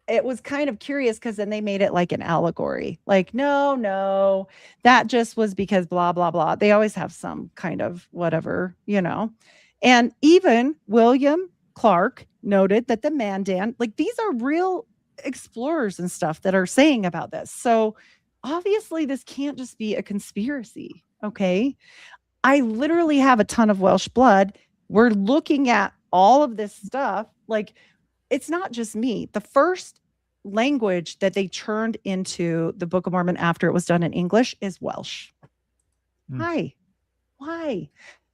it was kind of curious because then they made it like an allegory. Like, no, that just was because blah, blah, blah. They always have some kind of whatever, you know. And even William Clark noted that the Mandan, like, these are real explorers and stuff that are saying about this. So obviously this can't just be a conspiracy. Okay. I literally have a ton of Welsh blood. We're looking at all of this stuff. Like, it's not just me. The first language that they turned into the Book of Mormon after it was done in English is Welsh. Why?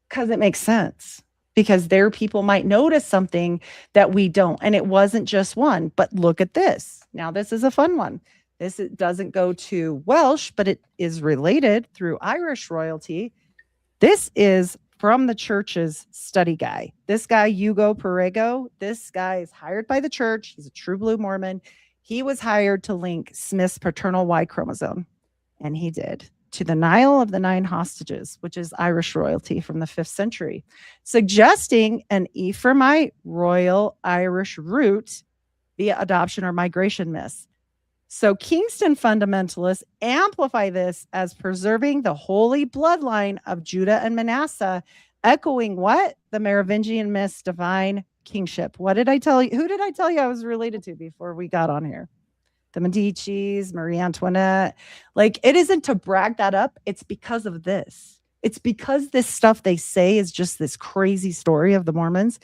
Because it makes sense. Because their people might notice something that we don't. And it wasn't just one, but look at this. Now, this is a fun one. This doesn't go to Welsh, but it is related through Irish royalty. This is from the church's study guy. This guy, Hugo Perego, this guy is hired by the church. He's a true blue Mormon. He was hired to link Smith's paternal Y chromosome, and he did, to the Nile of the 9 hostages, which is Irish royalty from the 5th century, suggesting an Ephraimite royal Irish root via adoption or migration myths. So Kingston fundamentalists amplify this as preserving the holy bloodline of Judah and Manasseh, echoing what? The Merovingian myths, divine kingship. What did I tell you? Who did I tell you I was related to before we got on here? The Medicis, Marie Antoinette. Like, it isn't to brag that up. It's because of this. It's because this stuff they say is just this crazy story of the Mormons.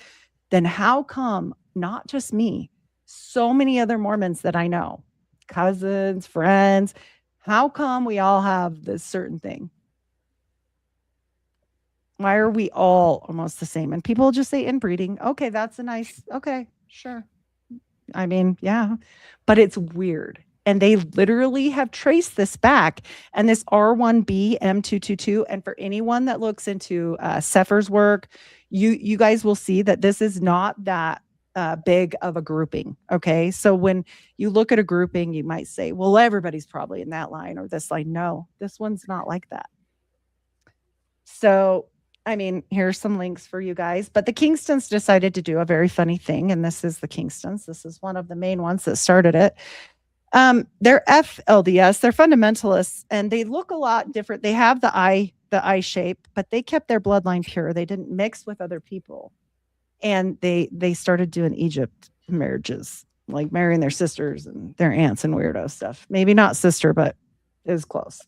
Then how come not just me, so many other Mormons that I know, cousins, friends, how come we all have this certain thing? Why are we all almost the same? And people just say inbreeding. Okay, that's a nice, okay, sure. I mean, yeah, but it's weird. And they literally have traced this back. And this R1B M222. And for anyone that looks into Sefer's work, you guys will see that this is not that big of a grouping. Okay. So when you look at a grouping, you might say, well, everybody's probably in that line or this line. No, this one's not like that. So, I mean, here's some links for you guys, but the Kingstons decided to do a very funny thing. And this is the Kingstons. This is one of the main ones that started it. They're FLDS, they're fundamentalists, and they look a lot different. They have the eye shape, but they kept their bloodline pure. They didn't mix with other people. And they started doing Egypt marriages, like marrying their sisters and their aunts and weirdo stuff. Maybe not sister, but it was close.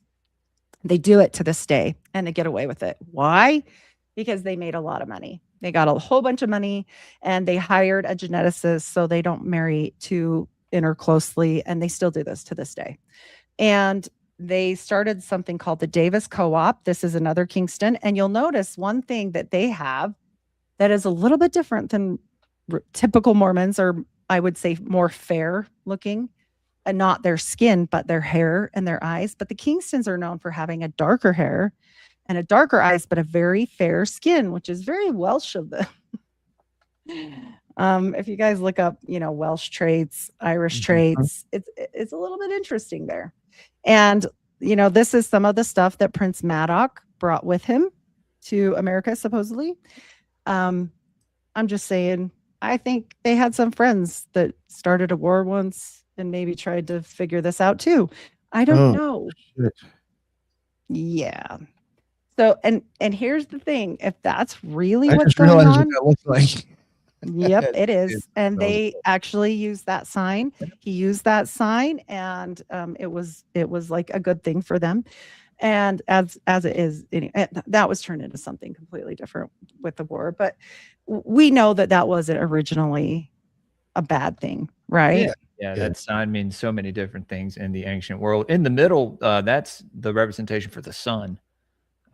They do it to this day, and they get away with it. Why? Because they made a lot of money. They got a whole bunch of money, and they hired a geneticist so they don't marry too interclosely, and they still do this to this day. And they started something called the Davis Co-op. This is another Kingston, and you'll notice one thing that they have that is a little bit different than typical Mormons, or I would say more fair looking, and not their skin, but their hair and their eyes. But the Kingstons are known for having a darker hair and a darker eyes, but a very fair skin, which is very Welsh of them. If you guys look up, Welsh traits, Irish traits, it's a little bit interesting there. And, this is some of the stuff that Prince Maddox brought with him to America, supposedly. I'm just saying, I think they had some friends that started a war once and maybe tried to figure this out too. I don't know. Shit. Yeah. So, and here's the thing, if that's really what's going on, what that looks like. Yep, it is. And they actually used that sign. He used that sign, and it was like a good thing for them. And as it is, that was turned into something completely different with the war. But we know that wasn't originally a bad thing, right? Yeah, that sign means so many different things in the ancient world. In the middle, that's the representation for the sun.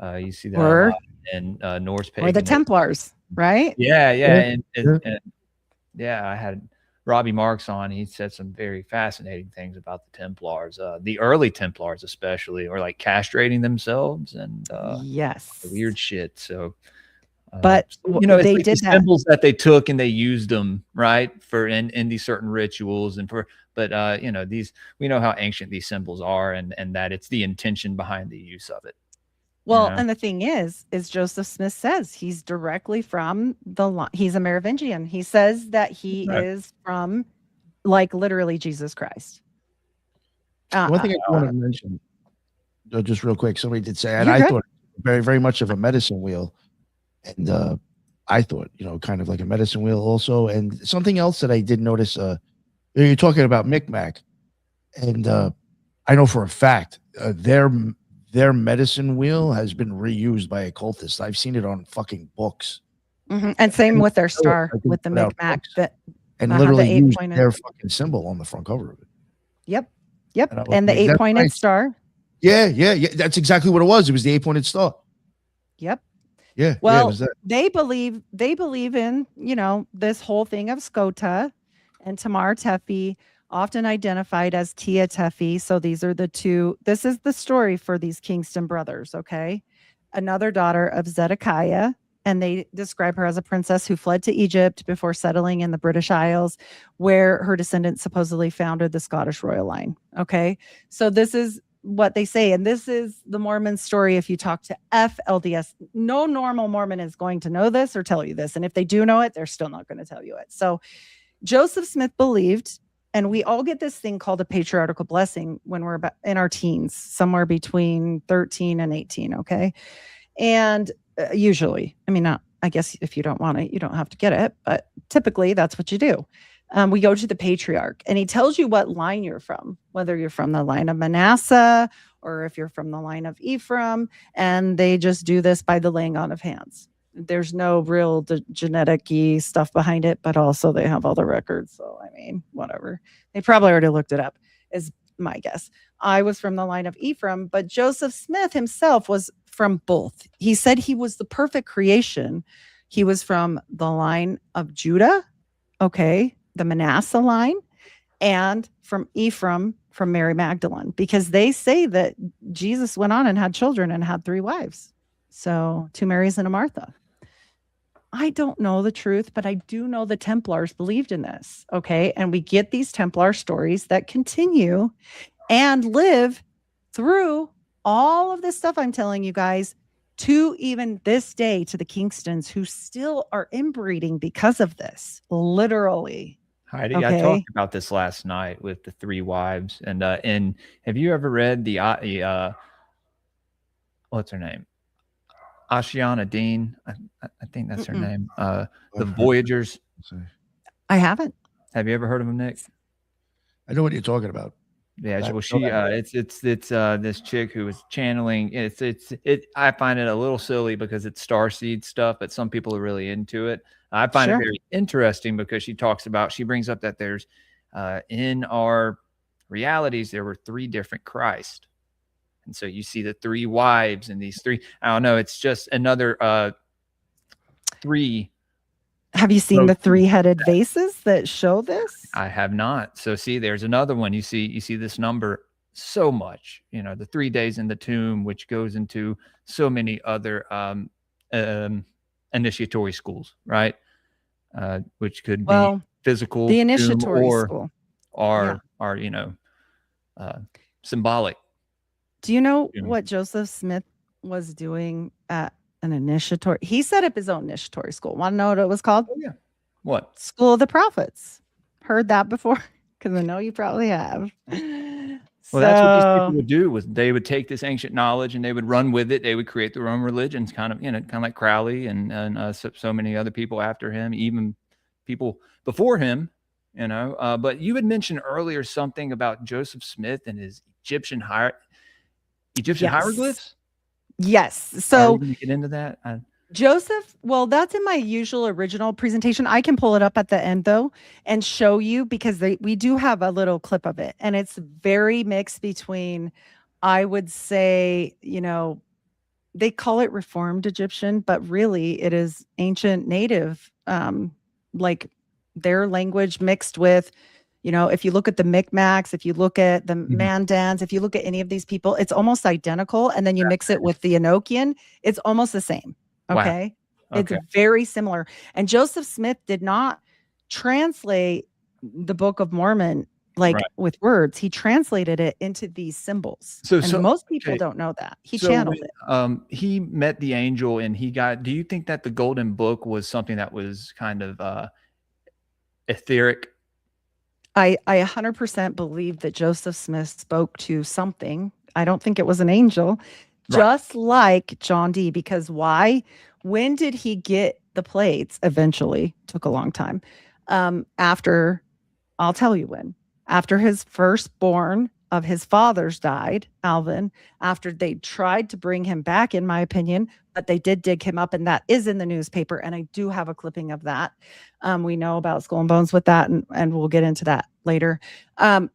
You see that a lot in Norse paganism. Or the Templars, right? Yeah. And I had Robbie Marks on. He said some very fascinating things about the Templars. The early Templars especially, or like castrating themselves and yes, weird shit. So but they like did the symbols that they took and they used them right for in these certain rituals but these, we know how ancient these symbols are and that it's the intention behind the use of it. Well, and the thing is Joseph Smith says he's directly from he's a Merovingian. He says that he is from, like, literally Jesus Christ. One thing I want to mention, just real quick, somebody did say, and I thought very, very much of a medicine wheel. And I thought, kind of like a medicine wheel also. And something else that I did notice, you're talking about Micmac. And I know for a fact their medicine wheel has been reused by occultists. I've seen it on fucking books. Mm-hmm. And same with their star, with the Micmac. And literally used their fucking symbol on the front cover of it. Yep. And And the 8-pointed star. Yeah. That's exactly what it was. It was the 8-pointed star. Yep. Yeah. Well, it was that. they believe in, this whole thing of Skota and Tamar Tefi, often identified as Tia Tefi. So these are the two. This is the story for these Kingston brothers. Okay. Another daughter of Zedekiah. And they describe her as a princess who fled to Egypt before settling in the British Isles, where her descendants supposedly founded the Scottish royal line. Okay. So this is what they say. And this is the Mormon story. If you talk to FLDS, no normal Mormon is going to know this or tell you this. And if they do know it, they're still not going to tell you it. So Joseph Smith believed, and we all get this thing called a patriarchal blessing when we're about in our teens, somewhere between 13 and 18. Okay. And usually, I guess if you don't want it, you don't have to get it, but typically that's what you do. We go to the patriarch and he tells you what line you're from, whether you're from the line of Manasseh or if you're from the line of Ephraim, and they just do this by the laying on of hands. There's no real genetic-y stuff behind it, but also they have all the records. So, whatever. They probably already looked it up, is my guess. I was from the line of Ephraim, but Joseph Smith himself was from both. He said he was the perfect creation. He was from the line of Judah, okay, the Manasseh line, and from Ephraim, from Mary Magdalene, because they say that Jesus went on and had children and had 3 wives. So 2 Marys and a Martha. I don't know the truth, but I do know the Templars believed in this. Okay. And we get these Templar stories that continue and live through all of this stuff I'm telling you guys to even this day, to the Kingstons who still are inbreeding because of this, literally. Heidi, I talked about this last night with the 3 wives. And have you ever read the what's her name? Ashiana Dean, I think that's her name. The Voyagers. I haven't. Have you ever heard of them, Nick? I know what you're talking about. Yeah, well, it's this chick who was channeling. I find it a little silly because it's starseed stuff, but some people are really into it. I find it very interesting because she brings up that there's in our realities there were 3 different Christ. And so you see the 3 wives and these 3, I don't know, it's just another 3. Have you seen the 3-headed vases that show this? I have not. So see, there's another one. You see this number so much, the 3 days in the tomb, which goes into so many other initiatory schools, right? Which could be physical, the initiatory school, or symbolic. Do you know what Joseph Smith was doing at an initiatory? He set up his own initiatory school. Want to know what it was called? Oh, yeah. What? School of the Prophets. Heard that before? Because I know you probably have. Well, that's what these people would do. Was they would take this ancient knowledge and they would run with it. They would create their own religions, kind of like Crowley and so many other people after him, even people before him. But you had mentioned earlier something about Joseph Smith and his Egyptian hieroglyphs. Yes. So can you get into that? Joseph, well, that's in my usual original presentation. I can pull it up at the end though and show you, because we do have a little clip of it, and it's very mixed between, I would say, they call it Reformed Egyptian, but really it is ancient native, like their language mixed with, if you look at the Micmacs, if you look at the Mandans, if you look at any of these people, it's almost identical. And then you mix it with the Enochian, it's almost the same. Okay. Wow. It's very similar. And Joseph Smith did not translate the Book of Mormon with words. He translated it into these symbols. So most people don't know that. He channeled it. He met the angel and do you think that the Golden Book was something that was kind of etheric? I 100% believe that Joseph Smith spoke to something. I don't think it was an angel, just like John Dee. Because why? When did he get the plates? Eventually, took a long time. I'll tell you when. After his firstborn, of his fathers died, Alvin, after they tried to bring him back, in my opinion, but they did dig him up, and that is in the newspaper. And I do have a clipping of that. We know about Skull and Bones with that, and we'll get into that later.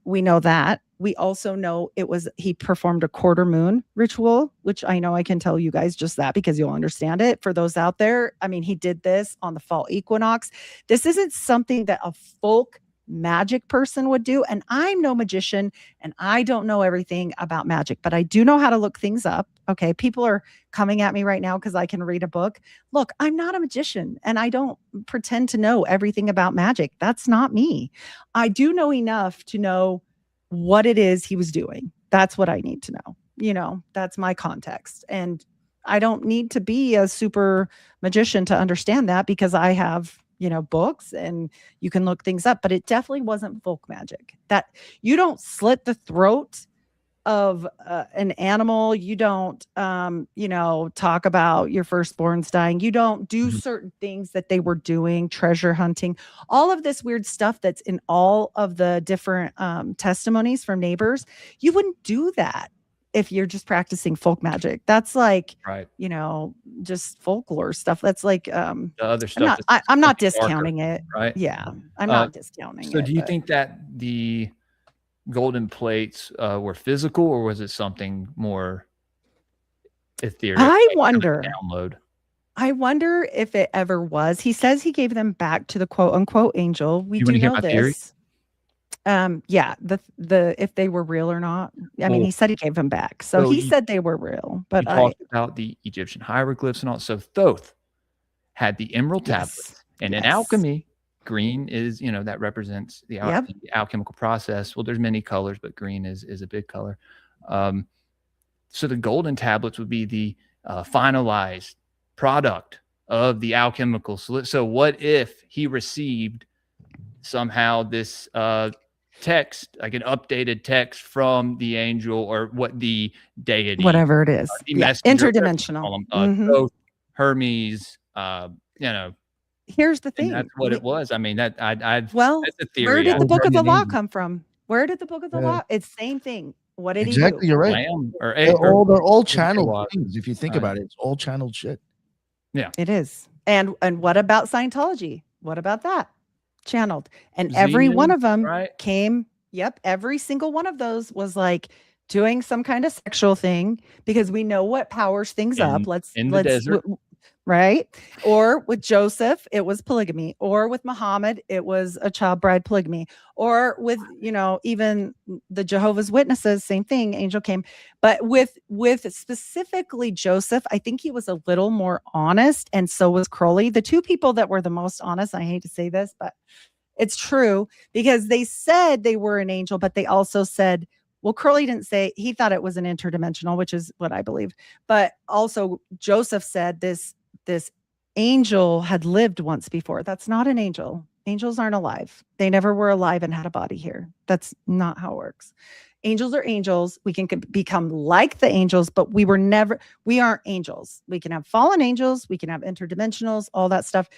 We know that. We also know he performed a quarter moon ritual, which I know I can tell you guys just that because you'll understand it. For those out there, I mean, he did this on the fall equinox. This isn't something that a folk magic person would do. And I'm no magician and I don't know everything about magic, but I do know how to look things up. Okay. People are coming at me right now because I can read a book. Look, I'm not a magician and I don't pretend to know everything about magic. That's not me. I do know enough to know what it is he was doing. That's what I need to know. That's my context. And I don't need to be a super magician to understand that because I have books and you can look things up, but it definitely wasn't folk magic. That you don't slit the throat of an animal. You don't, talk about your firstborns dying. You don't do certain things that they were doing, treasure hunting, all of this weird stuff that's in all of the different testimonies from neighbors. You wouldn't do that if you're just practicing folk magic. That's like, right. Just folklore stuff. That's like the other stuff. I'm not discounting it. Right. Yeah. I'm not discounting it. So do you think that the golden plates were physical, or was it something more ethereal? I wonder. Download. I wonder if it ever was. He says he gave them back to the quote unquote angel. We do know this. Theory? Yeah, the if they were real or not. I mean, he said he gave them back. So he said they were real. But he talked about the Egyptian hieroglyphs and all. So Thoth had the emerald tablets. And in alchemy, green is, that represents the alchemical process. Well, there's many colors, but green is a big color. So the golden tablets would be the finalized product of the alchemical. So what if he received somehow this text, like an updated text from the angel or what the deity, whatever it is, interdimensional, Thoth, Hermes, Here's the thing. That's what it was. I mean, that's a theory. Where did the book of the law come from? Where did the book of the law? It's the same thing. What did he do? You're right. They're all channeled things. If you think about it, it's all channeled shit. Yeah, it is. And what about Scientology? What about that? Channeled. And every one of them came. Yep. Every single one of those was like doing some kind of sexual thing because we know what powers things up. Let's desert. Right. Or with Joseph, it was polygamy, or with Muhammad, it was a child bride polygamy, or with, even the Jehovah's Witnesses, same thing. Angel came, but with specifically Joseph, I think he was a little more honest. And so was Crowley. The two people that were the most honest. I hate to say this, but it's true because they said they were an angel, but they also said, well, Crowley didn't say, he thought it was an interdimensional, which is what I believe. But also Joseph said this angel had lived once before. That's not an angel. Angels aren't alive. They never were alive and had a body here. That's not how it works. Angels are angels. We can become like the angels, but we aren't angels. We can have fallen angels. We can have interdimensionals, all that stuff,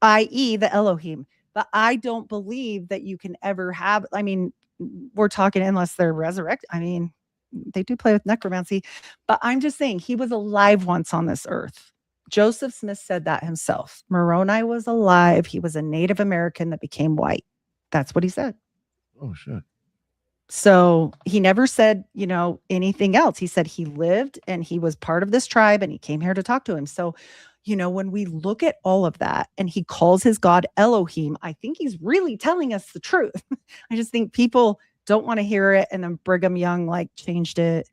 i.e. the Elohim. But I don't believe that you can ever have, I mean, we're talking unless they're resurrected. I mean, they do play with necromancy, but I'm just saying he was alive once on this earth. Joseph Smith said that himself. Moroni was alive. He was a Native American that became white. That's what he said. Oh, shit. So he never said, anything else. He said he lived and he was part of this tribe and he came here to talk to him. So, when we look at all of that and he calls his God Elohim, I think he's really telling us the truth. I just think people don't want to hear it. And then Brigham Young changed it.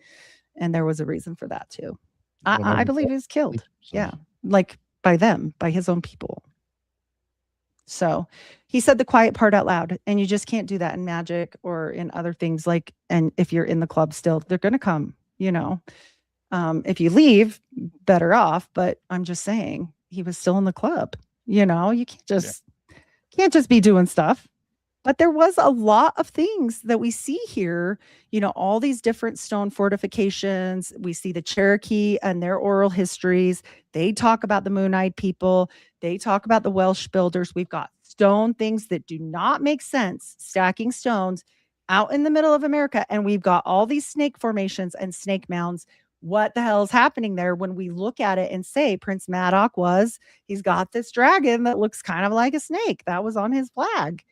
And there was a reason for that too. I believe he was killed. Yeah. By his own people. So he said the quiet part out loud, and you just can't do that in magic or in other things and if you're in the club still, they're going to come, if you leave, better off. But I'm just saying he was still in the club, you can't just be doing stuff. But there was a lot of things that we see here, all these different stone fortifications. We see the Cherokee and their oral histories. They talk about the Moon-Eyed people. They talk about the Welsh builders. We've got stone things that do not make sense, stacking stones out in the middle of America, and we've got all these snake formations and snake mounds. What the hell is happening there? When we look at it and say Prince Madoc he's got this dragon that looks kind of like a snake. That was on his flag.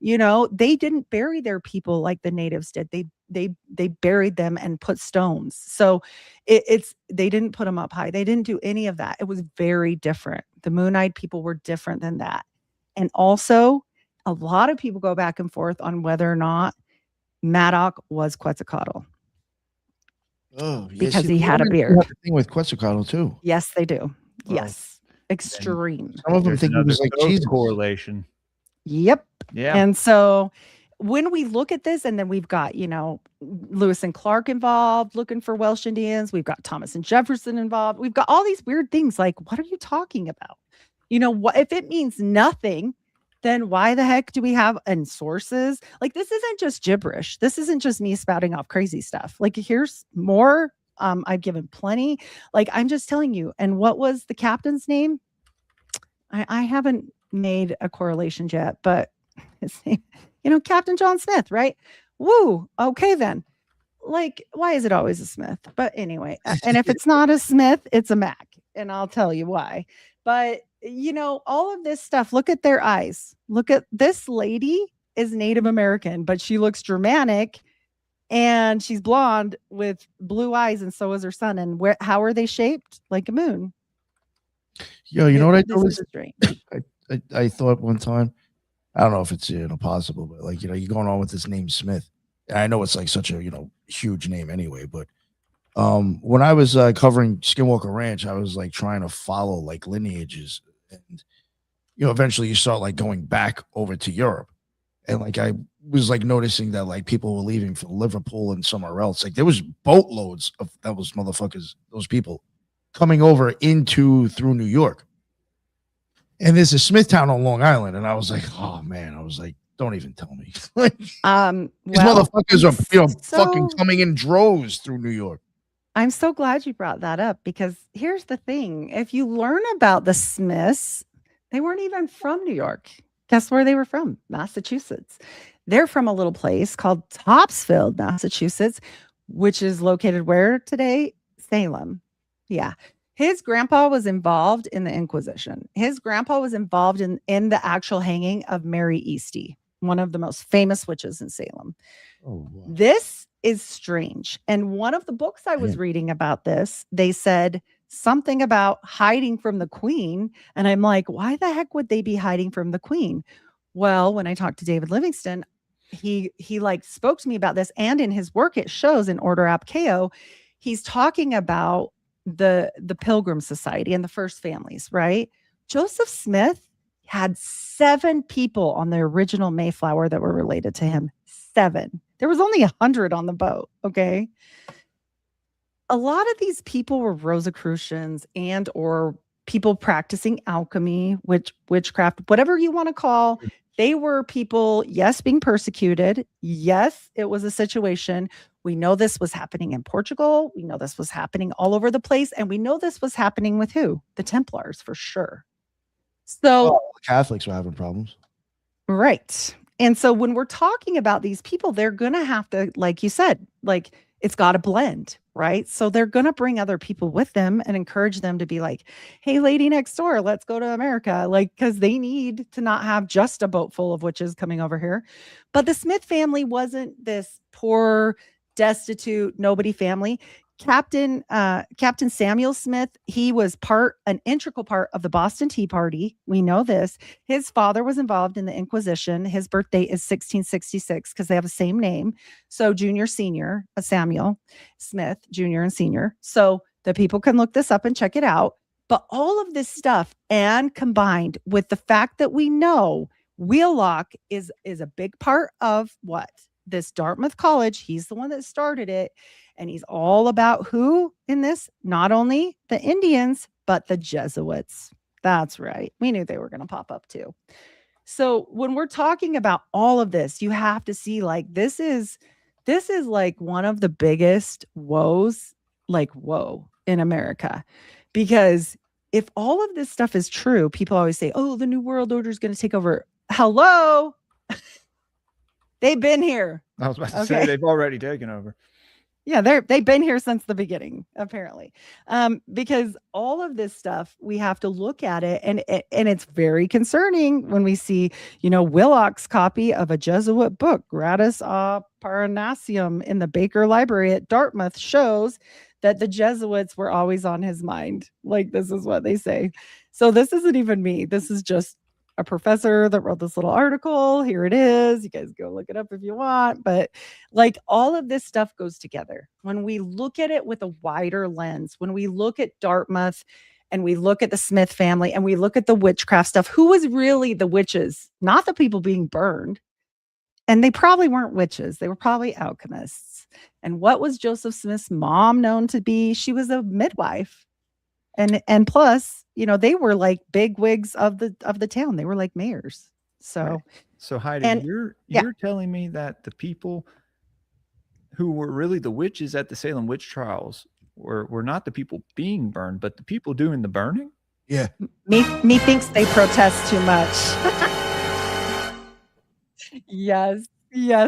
They didn't bury their people like the natives did. They buried them and put stones. So they didn't put them up high. They didn't do any of that. It was very different. The Moon-Eyed people were different than that. And also, a lot of people go back and forth on whether or not Madoc was Quetzalcoatl. Oh, because he had a beard. Have a thing with Quetzalcoatl too. Yes, they do. Yes, extreme. Some of them think it was like Jesus. Correlation. Yep. Yeah. And so when we look at this, and then we've got, Lewis and Clark involved looking for Welsh Indians. We've got Thomas and Jefferson involved. We've got all these weird things. Like, what are you talking about? What if it means nothing? Then why the heck do we have sources? Like, this isn't just gibberish. This isn't just me spouting off crazy stuff. Like, here's more. I've given plenty. Like, I'm just telling you. And what was the captain's name? I haven't made a correlation yet, but his name, Captain John Smith, right? Woo. Okay, then. Like, why is it always a Smith? But anyway, and if it's not a Smith, it's a Mac. And I'll tell you why. But all of this stuff, look at their eyes. Look at this lady is Native American, but she looks Germanic and she's blonde with blue eyes. And so is her son. And how are they shaped? Like a moon. Yo, you know what I thought was strange. I thought one time, I don't know if it's possible, but like, you're going on with this name Smith. And I know it's like such a, huge name anyway, but when I was covering Skinwalker Ranch, I was like trying to follow like lineages, and eventually you start like going back over to Europe, and like I was like noticing that like people were leaving for Liverpool and somewhere else. Like there was boatloads of those motherfuckers, those people coming over through New York, and there's a Smithtown on Long Island, and I was like, oh man, I was like, don't even tell me. These motherfuckers are fucking coming in droves through New York. I'm so glad you brought that up, because here's the thing. If you learn about the Smiths, they weren't even from New York. Guess where they were from? Massachusetts. They're from a little place called Topsfield, Massachusetts, which is located where today? Salem. Yeah. His grandpa was involved in the Inquisition. His grandpa was involved in the actual hanging of Mary Eastie, one of the most famous witches in Salem. Oh, wow. This is strange. And one of the books I was reading about this, they said something about hiding from the queen. And I'm like, why the heck would they be hiding from the queen? Well, when I talked to David Livingston, he like spoke to me about this. And in his work, it shows in Order Ab Chao, he's talking about the Pilgrim Society and the first families, right? Joseph Smith had 7 people on the original Mayflower that were related to him. 7. There was only 100 on the boat. Okay. A lot of these people were Rosicrucians and or people practicing alchemy, witchcraft, whatever you want to call. They were people, yes, being persecuted. Yes, it was a situation. We know this was happening in Portugal. We know this was happening all over the place. And we know this was happening with who? The Templars, for sure. So the Catholics were having problems. Right. And so when we're talking about these people, they're going to have to, like you said, like it's got to blend, right? So they're going to bring other people with them and encourage them to be like, hey, lady next door, let's go to America. Like, because they need to not have just a boat full of witches coming over here. But the Smith family wasn't this poor, destitute, nobody family. Captain Samuel Smith, he was an integral part of the Boston Tea Party. We know this. His father was involved in the Inquisition. His birthday is 1666 because they have the same name. So junior, senior, Samuel Smith, junior and senior. So the people can look this up and check it out. But all of this stuff, and combined with the fact that we know Wheelock is a big part of what? This Dartmouth College. He's the one that started it. And he's all about who in this? Not only the Indians, but the Jesuits. That's right. We knew they were going to pop up too. So when we're talking about all of this, you have to see like this is like one of the biggest woes, like woe in America. Because if all of this stuff is true, people always say, oh, the New World Order is going to take over. Hello. They've been here. I was about to say they've already taken over. Yeah, they've been here since the beginning, apparently. Because all of this stuff, we have to look at it, and it's very concerning when we see, Willock's copy of a Jesuit book, Gradus a Parnassium, in the Baker Library at Dartmouth shows that the Jesuits were always on his mind. Like, this is what they say. So this isn't even me. This is just a professor that wrote this little article. Here it is. You guys go look it up if you want. But like, all of this stuff goes together. When we look at it with a wider lens, when we look at Dartmouth and we look at the Smith family and we look at the witchcraft stuff, who was really the witches? Not the people being burned. And they probably weren't witches. They were probably alchemists. And what was Joseph Smith's mom known to be? She was a midwife. And plus, they were like big wigs of the town. They were like mayors. So, right. So Heidi, you're telling me that the people who were really the witches at the Salem witch trials were not the people being burned, but the people doing the burning? Yeah. Me thinks they protest too much. Yes.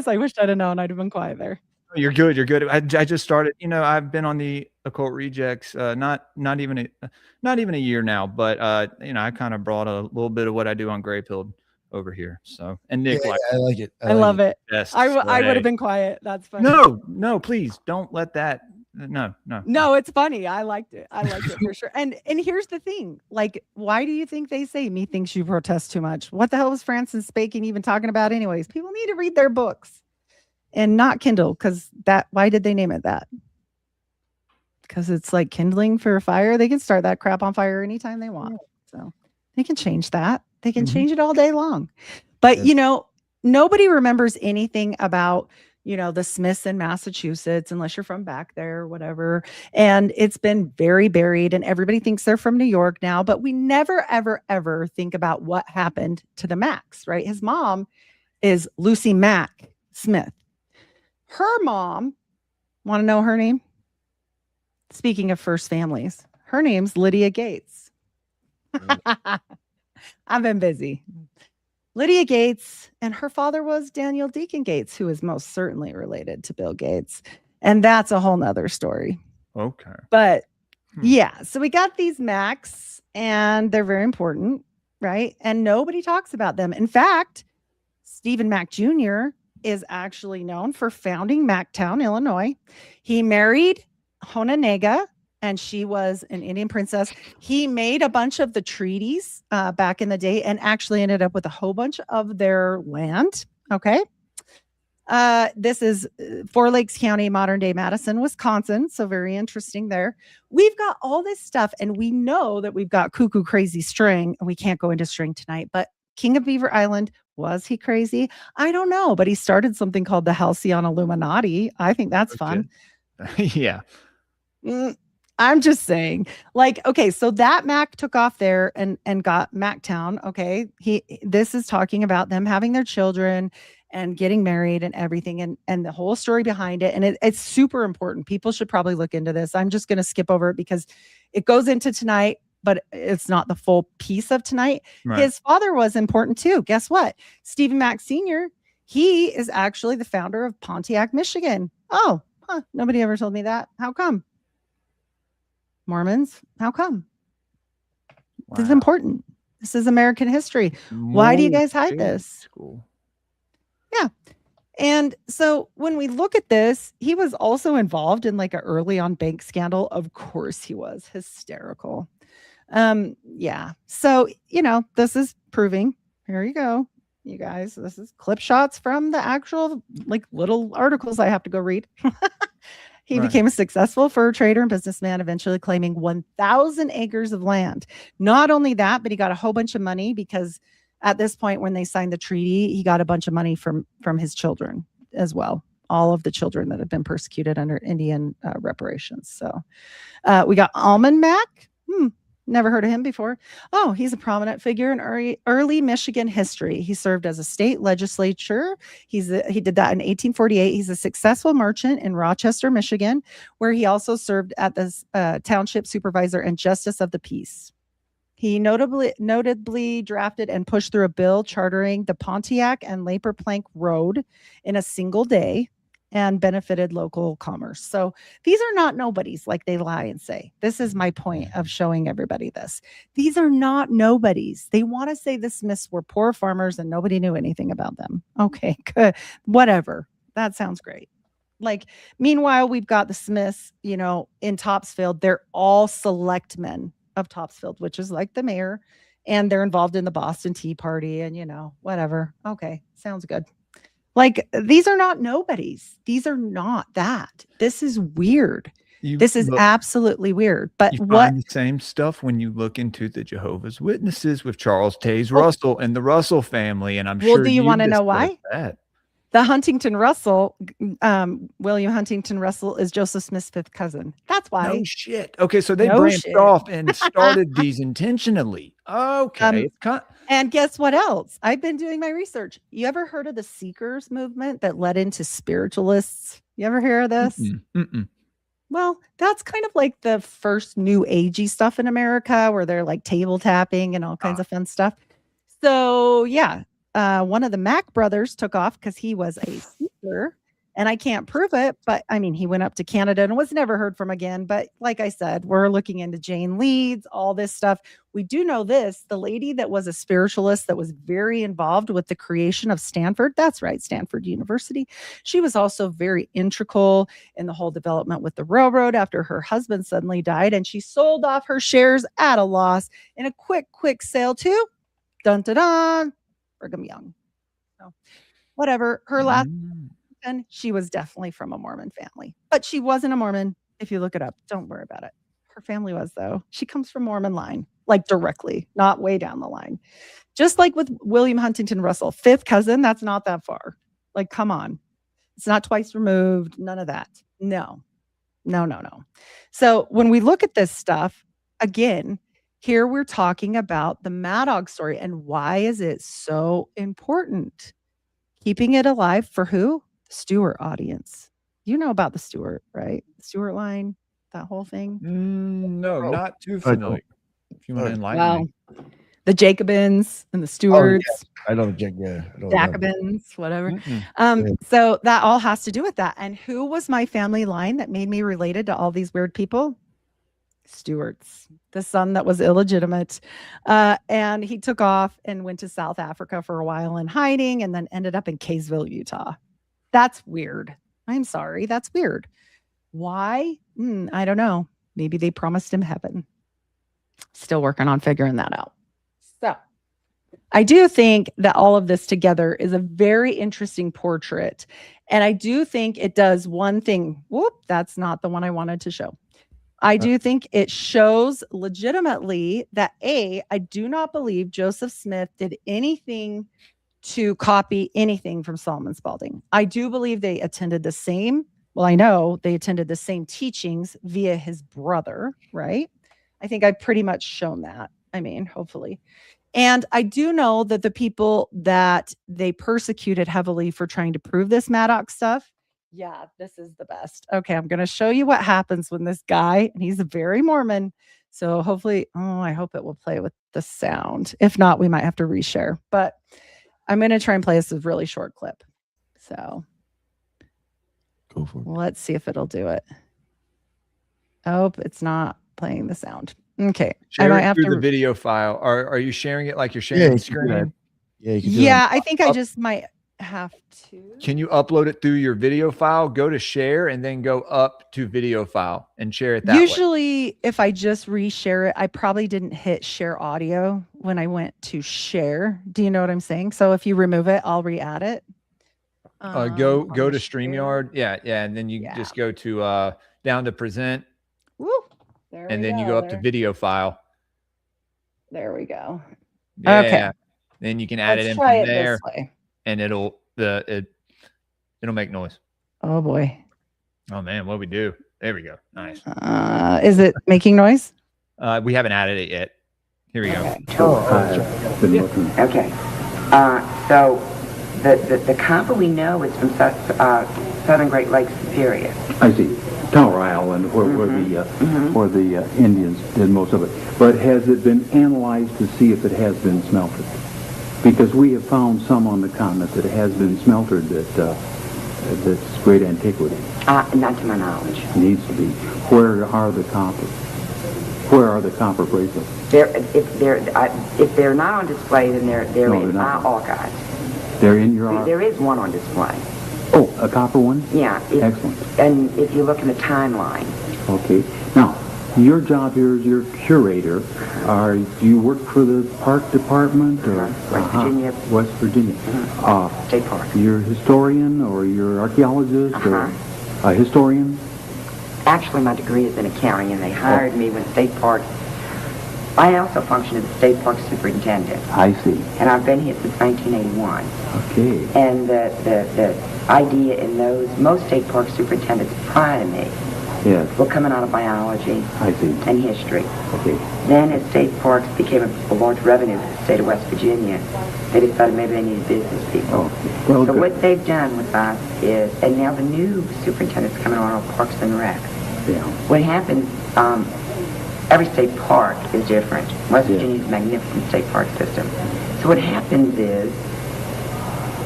I wish I'd have known. I'd have been quiet there. You're good. I just started. I've been on the Occult Rejects, not even a year now, but I kind of brought a little bit of what I do on Grey Pill over here. So, and Nick, I like it. I love it. Yes, I would have been quiet. That's funny. No, please don't let that. No. It's funny. I liked it for sure. And here's the thing. Like, why do you think they say me thinks you protest too much? What the hell was Francis Bacon even talking about anyways? People need to read their books. And not Kindle, why did they name it that? Because it's like kindling for a fire. They can start that crap on fire anytime they want. So they can change that. They can change it all day long. But, nobody remembers anything about, the Smiths in Massachusetts, unless you're from back there or whatever. And it's been very buried, and everybody thinks they're from New York now. But we never, ever, ever think about what happened to the Macks, right? His mom is Lucy Mack Smith. Her mom, want to know her name? Speaking of first families, her name's Lydia Gates. I've been busy. Lydia Gates, and her father was Daniel Deacon Gates, who is most certainly related to Bill Gates. And that's a whole nother story. Okay. But yeah, so we got these Macks, and they're very important, right? And nobody talks about them. In fact, Stephen Mack Jr. is actually known for founding Macktown, Illinois. He married Hononegah, and she was an Indian princess. He made a bunch of the treaties back in the day, and actually ended up with a whole bunch of their land. Okay. This is Four Lakes County, modern day Madison, Wisconsin. So very interesting there. We've got all this stuff, and we know that we've got cuckoo crazy string, and we can't go into string tonight, but King of Beaver Island, was he crazy? I don't know, but he started something called the Halcyon Illuminati. I think that's fun. Yeah. I'm just saying, like, okay, so that Mac took off there and got Macktown. Okay. This is talking about them having their children and getting married and everything, and the whole story behind it. And it's super important. People should probably look into this. I'm just going to skip over it because it goes into tonight, but it's not the full piece of tonight. Right. His father was important too. Guess what? Stephen Mack Sr., he is actually the founder of Pontiac, Michigan. Oh, nobody ever told me that. How come? Mormons, how come? Wow. This is important. This is American history. Why do you guys hide this? Cool. Yeah. And so when we look at this, he was also involved in like an early on bank scandal. Of course he was. Hysterical. Yeah. So, this is proving, here you go, you guys, this is clip shots from the actual like little articles I have to go read. He became a successful fur trader and businessman, eventually claiming 1,000 acres of land. Not only that, but he got a whole bunch of money because at this point, when they signed the treaty, he got a bunch of money from his children as well. All of the children that have been persecuted under Indian reparations. So we got Almond Mack. Never heard of him before. Oh, he's a prominent figure in early Michigan history. He served as a state legislature. He did that in 1848. He's a successful merchant in Rochester, Michigan, where he also served as the township supervisor and justice of the peace. He notably drafted and pushed through a bill chartering the Pontiac and Laper Plank Road in a single day and benefited local commerce. So these are not nobodies like they lie and say. This is my point of showing everybody this. These are not nobodies. They want to say the Smiths were poor farmers and nobody knew anything about them. Okay, good. Whatever. That sounds great. Like, meanwhile, we've got the Smiths, you know, in Topsfield. They're all selectmen of Topsfield, which is like the mayor, and they're involved in the Boston Tea Party and, you know, whatever. Okay, sounds good. Like, these are not nobodies. These are not that. This is weird. This is absolutely weird. But you what find the same stuff when you look into the Jehovah's Witnesses with Charles Taze Russell and the Russell family. And I'm well, sure do you want to know why? That. The Huntington Russell, William Huntington Russell is Joseph Smith's fifth cousin. That's why. No shit. Okay, so they branched off and started these intentionally. Okay. And guess what else? I've been doing my research. You ever heard of the Seekers movement that led into spiritualists? You ever hear of this? Mm-mm. Well, that's kind of like the first new agey stuff in America where they're like table tapping and all kinds of fun stuff. So yeah. One of the Mack brothers took off because he was a seeker, and I can't prove it, but I mean, he went up to Canada and was never heard from again. But like I said, we're looking into Jane Leeds, all this stuff. We do know this, the lady that was a spiritualist that was very involved with the creation of Stanford. That's right, Stanford University. She was also very integral in the whole development with the railroad after her husband suddenly died, and she sold off her shares at a loss in a quick sale to dun-dun-dun, Brigham Young. So whatever, her last and she was definitely from a Mormon family, but she wasn't a Mormon. If you look it up, don't worry about it. Her family was, though. She comes from Mormon line, like directly, not way down the line. Just like with William Huntington Russell, fifth cousin, that's not that far. Like, come on. It's not twice removed, none of that. No. So when we look at this stuff, again, here we're talking about the Maddox story, and why is it so important? Keeping it alive for who? The Stewart audience. You know about the Stewart, right? The Stewart line, that whole thing? No, not too familiar. If you want to enlighten me. The Jacobins and the Stewarts. Oh, yeah. I know the Jacobins, whatever. So that all has to do with that. And who was my family line that made me related to all these weird people? Stewarts, the son that was illegitimate. And he took off and went to South Africa for a while in hiding, and then ended up in Kaysville, Utah. That's weird. I'm sorry. That's weird. Why? I don't know. Maybe they promised him heaven. Still working on figuring that out. So I do think that all of this together is a very interesting portrait. And I do think it does one thing. Whoop, that's not the one I wanted to show. I do think it shows legitimately that I do not believe Joseph Smith did anything to copy anything from Solomon Spaulding. I do believe they attended the same. Well, I know they attended the same teachings via his brother, right? I think I've pretty much shown that. I mean, hopefully. And I do know that the people that they persecuted heavily for trying to prove this Maddox stuff, yeah, this is the best. Okay, I'm going to show you what happens when this guy, and he's a very Mormon, so hopefully, I hope it will play with the sound. If not, we might have to reshare. But I'm going to try and play this with a really short clip. So go for it. Let's see if it'll do it. Oh, it's not playing the sound. Okay. Share it through the video file. Are you sharing it like you're sharing the screen? Yeah, you can do yeah, I think I just might have to. Can you upload it through your video file? Go to share and then go up to video file and share it that way. Usually, if I just reshare it, I probably didn't hit share audio when I went to share. Do you know what I'm saying? So if you remove it, I'll re-add it. Go to StreamYard. Yeah, and then you just go to down to present. Woo. And then you go up to video file. There we go. Yeah. Okay. Then you can add it in from there, and it'll make noise. Oh boy. Oh man, what do we do? There we go. Nice. Is it making noise? We haven't added it yet. Here we go. Okay. So the copper we know is from Southern Great Lakes Superior. I see. Tower Island, where the Indians did most of it. But has it been analyzed to see if it has been smelted? Because we have found some on the continent that has been smelted that's great antiquity. Not to my knowledge. It needs to be. Where are the copper? Where are the copper bracelets? If they're not on display, then they're No, in they're my not. archives. They're in your archive? There is one on display. Oh, a copper one? Yeah. Excellent. And if you look in the timeline. Okay. Now, your job here is you're curator. Do you work for the park department or West Virginia. West Virginia? State Park. You're a historian or you're an archaeologist or a historian? Actually, my degree is in accounting, and they hired me when State Park. I also function as the State Park Superintendent. I see. And I've been here since 1981. Okay. And the idea in most State Park superintendents prior to me Yes. were coming out of biology I see. and history. Okay. Then as state parks became a large revenue for the state of West Virginia, they decided maybe they needed business people. Oh, well, So good. what they've done with us is, and now the new superintendent's coming on Parks and Rec. Yeah. What happens, every state park is different. West Yeah. Virginia's a magnificent state park system. So what happens is,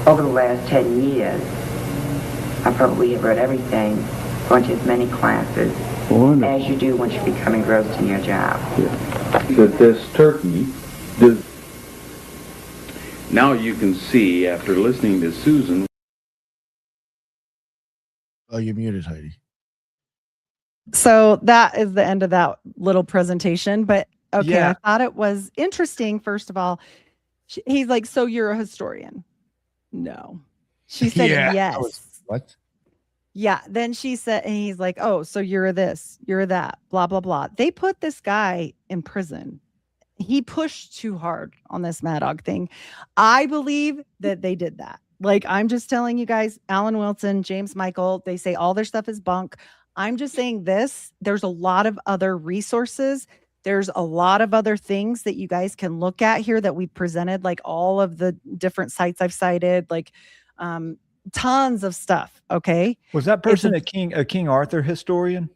over the last 10 years, I probably have read everything, gone to as many classes Wonderful. as you do once you become engrossed in your job. That this turkey does. Now you can see, after listening to Susan. Oh, you're muted, Heidi. So that is the end of that little presentation. But okay, Yeah. I thought it was interesting. First of all, he's like, "So you're a historian?" No. She said, Yeah. "Yes." What? Yeah. Then she said, and he's like, "Oh, so you're this, you're that, blah, blah, blah." They put this guy in prison. He pushed too hard on this Mad Dog thing. I believe that they did that. Like, I'm just telling you guys, Alan Wilson, James Michael, they say all their stuff is bunk. I'm just saying this. There's a lot of other resources. There's a lot of other things that you guys can look at here that we presented, like all of the different sites I've cited, like tons of stuff. Okay. Was that person a King Arthur historian?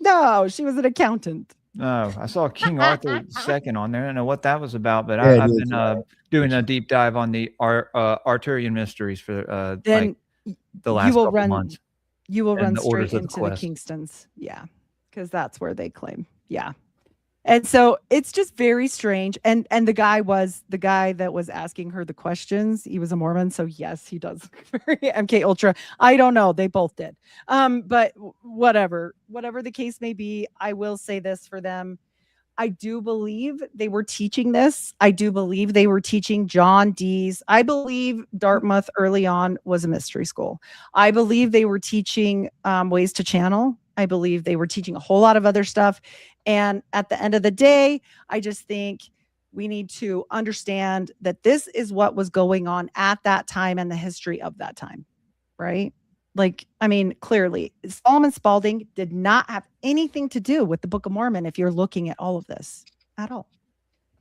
No, she was an accountant. No, I saw King Arthur II on there. I don't know what that was about, but Yeah, I've it been is. doing a deep dive on the Arthurian mysteries for Then the last will couple run months. You will and run the straight Orders of the into the Quest. Kingstons. Yeah. Because that's where they claim. Yeah. And so it's just very strange. And the guy that was asking her the questions. He was a Mormon. So yes, he does very MK Ultra. I don't know. They both did. But whatever the case may be, I will say this for them. I do believe they were teaching this. I do believe they were teaching John Dee's. I believe Dartmouth early on was a mystery school. I believe they were teaching ways to channel. I believe they were teaching a whole lot of other stuff. And at the end of the day, I just think we need to understand that this is what was going on at that time and the history of that time, right? Like, I mean, clearly, Solomon Spaulding did not have anything to do with the Book of Mormon if you're looking at all of this at all.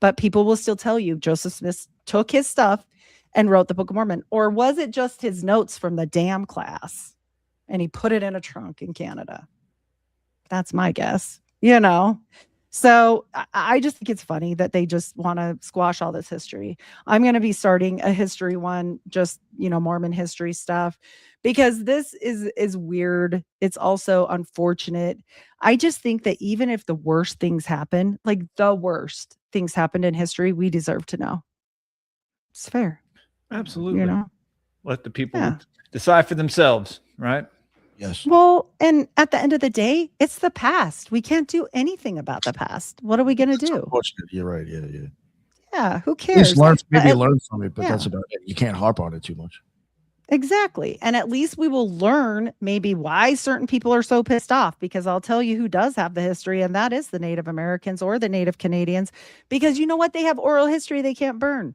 But people will still tell you Joseph Smith took his stuff and wrote the Book of Mormon. Or was it just his notes from the damn class and he put it in a trunk in Canada? That's my guess, you know? So I just think it's funny that they just want to squash all this history. I'm going to be starting a history one, just, Mormon history stuff, because this is weird. It's also unfortunate. I just think that even if the worst things happen, like the worst things happened in history, we deserve to know. It's fair. Absolutely. Let the people Yeah. decide for themselves, right? Yes. Well, and at the end of the day, it's the past. We can't do anything about the past. What are we going to do? Unfortunate. You're right. Yeah. Yeah, who At cares? least maybe Uh, learn from it, but yeah. that's about it. You can't harp on it too much. Exactly. And at least we will learn maybe why certain people are so pissed off, because I'll tell you who does have the history, and that is the Native Americans or the Native Canadians, because you know what? They have oral history they can't burn.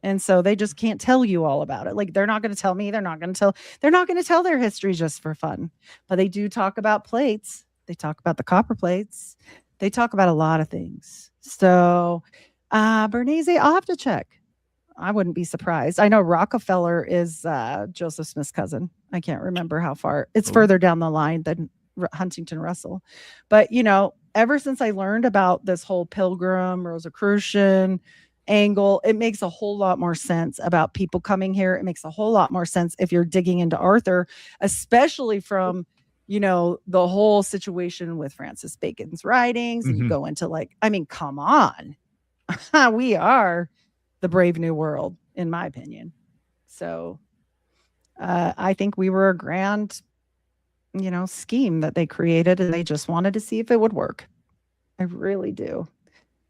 And so they just can't tell you all about it. Like, they're not going to tell me. They're not going to tell their history just for fun. But they do talk about plates. They talk about the copper plates. They talk about a lot of things. So Bernays, I'll have to check. I wouldn't be surprised. I know Rockefeller is Joseph Smith's cousin. I can't remember how far. It's further down the line than Huntington Russell. But, you know, ever since I learned about this whole Pilgrim, Rosicrucian angle, it makes a whole lot more sense about people coming here. It makes a whole lot more sense if you're digging into Arthur, especially from, you know, the whole situation with Francis Bacon's writings. And you go into like, I mean, come on. We are the brave new world, in my opinion. So I think we were a grand, you know, scheme that they created, and they just wanted to see if it would work. I really do.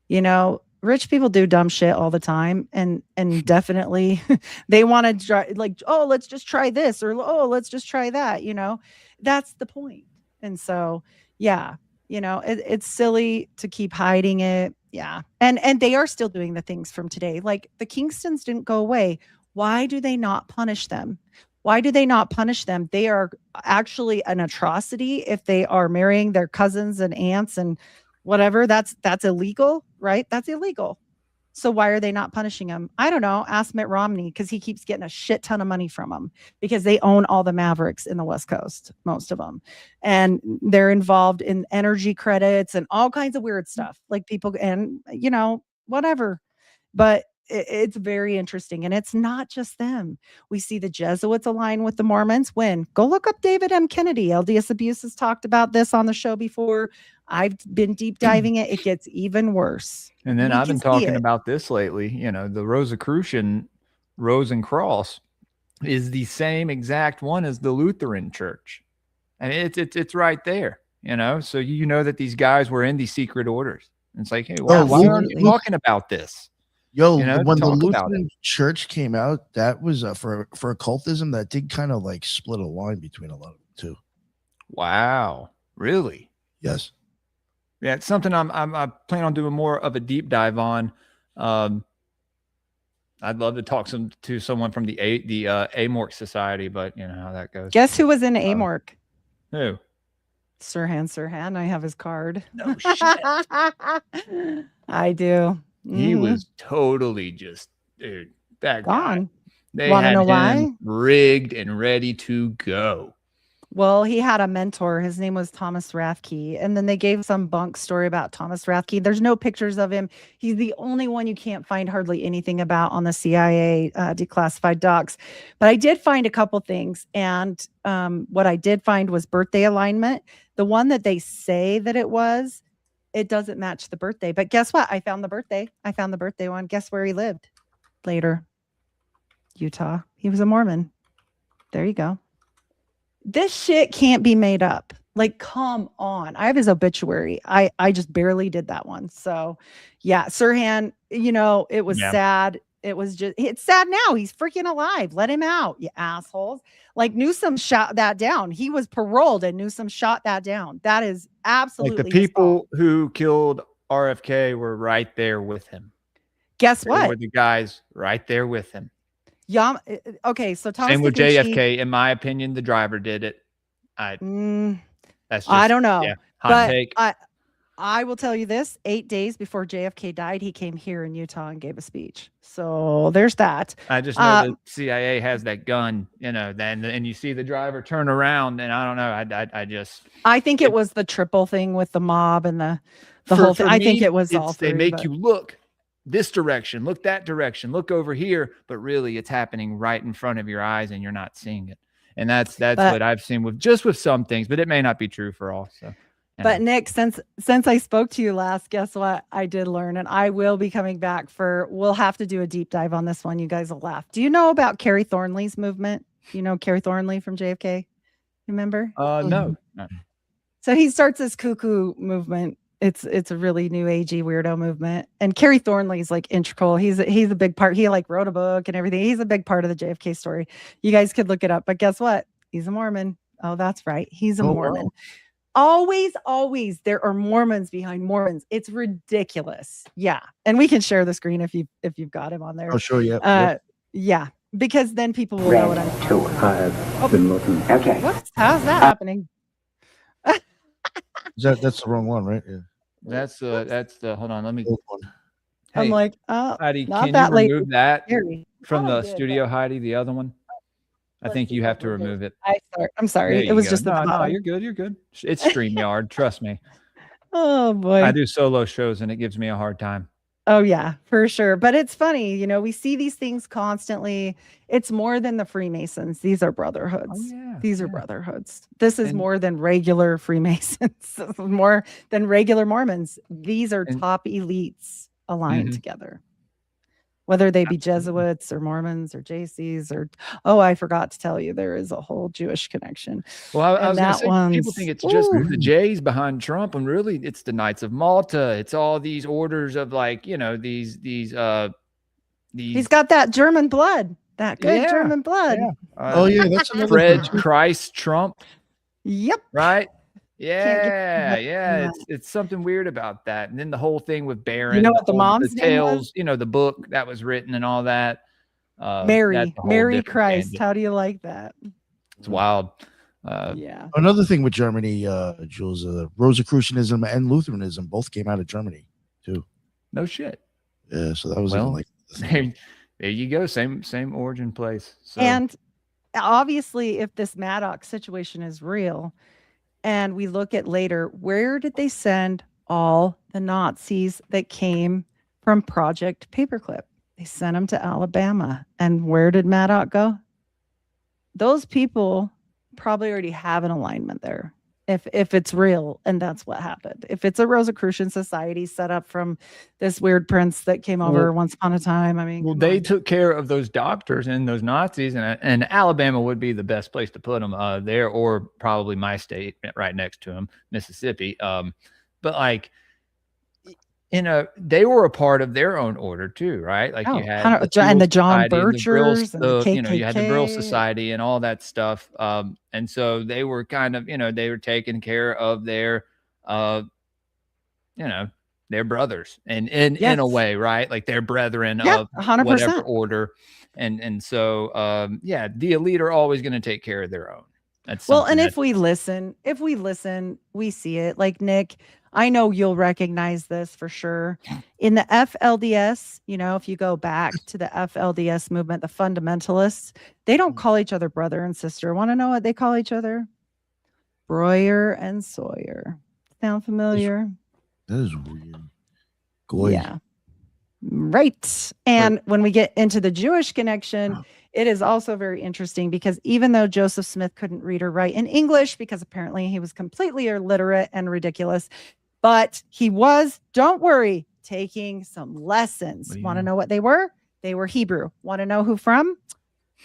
You know, rich people do dumb shit all the time, and definitely they want to try, like, oh, let's just try this, or oh, let's just try that. You know, that's the point. And so, yeah, you know, it's silly to keep hiding it. Yeah, and they are still doing the things from today. Like the Kingstons didn't go away. Why do they not punish them? Why do they not punish them? They are actually an atrocity if they are marrying their cousins and aunts and whatever. That's illegal, right? That's illegal. So why are they not punishing them? I don't know. Ask Mitt Romney, because he keeps getting a shit ton of money from them because they own all the Mavericks in the West Coast, most of them. And they're involved in energy credits and all kinds of weird stuff, like people, and, you know, whatever. But it's very interesting. And it's not just them. We see the Jesuits align with the Mormons. When? Go look up David M. Kennedy. LDS Abuse has talked about this on the show before. I've been deep diving it. It gets even worse. And then I've been talking about this lately. You know, the Rosicrucian Rose and Cross is the same exact one as the Lutheran Church. And it's right there, you know. So you know that these guys were in these secret orders. And it's like, hey, wow, why aren't you talking about this? Yo, You know, when the talk about Lutheran Church came out, that was for occultism. That did kind of like split a line between a lot of them too. Wow, really? Yes. Yeah, it's something I plan on doing more of a deep dive on. I'd love to talk to someone from the Amorc Society, but you know how that goes. Guess who was in Amorc? Who? Sirhan. I have his card. No shit. I do. He was totally just, dude, that gone. Guy. They Want to know him why? Rigged and ready to go. Well, he had a mentor. His name was Thomas Rathke. And then they gave some bunk story about Thomas Rathke. There's no pictures of him. He's the only one you can't find hardly anything about on the CIA declassified docs. But I did find a couple things. And what I did find was birthday alignment. The one that they say that it was, it doesn't match the birthday. But guess what? I found the birthday. One. Guess where he lived later? Utah. He was a Mormon. There you go. This shit can't be made up. Like, come on. I have his obituary. I just barely did that one. So yeah, Sirhan, you know, it was sad. It's sad now. He's freaking alive. Let him out, you assholes. Like Newsom shot that down. He was paroled and Newsom shot that down. That is absolutely like the people who killed RFK were right there with him. Guess what? They were the guys right there with him. Yeah. Okay. So Thomas same with JFK. In my opinion, the driver did it. That's just, I don't know. Yeah, hot take. I will tell you this: 8 days before JFK died, he came here in Utah and gave a speech. So there's that. I just know the CIA has that gun, you know, and you see the driver turn around, and I don't know. I think it was the triple thing with the mob and the whole thing. I think it was all three. They make you look this direction, look that direction, look over here, but really it's happening right in front of your eyes, and you're not seeing it. And that's what I've seen with some things, but it may not be true for all. So. But Nick, since I spoke to you last, guess what? I did learn, and I will be coming back we'll have to do a deep dive on this one. You guys will laugh. Do you know about Kerry Thornley's movement? You know Kerry Thornley from JFK? Remember? No. So he starts this cuckoo movement. It's a really new agey weirdo movement. And Kerry Thornley's like integral. He's a big part. He like wrote a book and everything. He's a big part of the JFK story. You guys could look it up. But guess what? He's a Mormon. Oh, that's right. He's a Mormon. Wow. Always there are Mormons behind Mormons. It's ridiculous. Yeah. And we can share the screen if you've got him on there. Oh, sure. Yeah. Yeah. Because then people will know what I'm talking about. I've been looking. Okay. How's that happening? That's the wrong one, right? Yeah. That's the hold on, let me Hey, I'm like, oh, Heidi, not can that you remove late. that Scary. from the studio, Heidi, the other one? I think you have to remove it. I'm sorry. There It you was go. just no, at the no, bottom. you're good. You're good. It's StreamYard. Trust me. Oh boy. I do solo shows and it gives me a hard time. Oh yeah, for sure. But it's funny, you know, we see these things constantly. It's more than the Freemasons. These are brotherhoods. Oh, yeah, These are yeah. brotherhoods. This is And- more than regular Freemasons, This is more than regular Mormons. These are And- top elites aligned Mhm. together. Whether they be Absolutely. Jesuits or Mormons or JCs or, oh, I forgot to tell you, there is a whole Jewish connection. Well, I And was going to that say, people one's- think it's just Ooh. the Jays behind Trump, and really, it's the Knights of Malta. It's all these orders of like, you know, these. He's got that German blood, that good Yeah, German blood. yeah. Oh yeah, that's another Fred thing, too. Christ Trump, Yep. right? get Yeah, away yeah. from It's something weird about that, and then the whole thing with Barron. You know what the whole- mom's the name was? tales, you know, the book that was written and all that. That's Mary, a whole Mary different Christ. tangent. How do you like that? It's wild. Yeah. Another thing with Germany, Jules, Rosicrucianism and Lutheranism both came out of Germany too. No shit. Yeah, so that was Well, even like the thing. There you go. Same origin place. So. And obviously, if this Maddox situation is real, and we look at later, where did they send all the Nazis that came from Project Paperclip? They sent them to Alabama. And where did Maddox go? Those people probably already have an alignment there. If it's real, and that's what happened. If it's a Rosicrucian society set up from this weird prince that came over once upon a time, I mean, Well, come they on. took care of those doctors and those Nazis, and Alabama would be the best place to put them there, or probably my state right next to them, Mississippi. But like, you know, they were a part of their own order too, right? Like you had and the John Society and the Brill- Birchers and the you know, you had the Brill KKK. Society and all that stuff. And so they were kind of, you know, they were taking care of their, you know, their brothers and in Yes. a way, right? Like their brethren Yeah, of 100%. whatever order. And so, yeah, the elite are always going to take care of their own. That's Well, something and that- if we listen, we see it. Like Nick, I know you'll recognize this for sure. In the FLDS, you know, if you go back to the FLDS movement, the fundamentalists, they don't call each other brother and sister. Want to know what they call each other? Breuer and Sawyer. Sound familiar? That is weird. Goy. Yeah. Right. And when we get into the Jewish connection, it is also very interesting because even though Joseph Smith couldn't read or write in English because apparently he was completely illiterate and ridiculous, but he was, don't worry, taking some lessons. Want to know what they were? They were Hebrew. Want to know who from?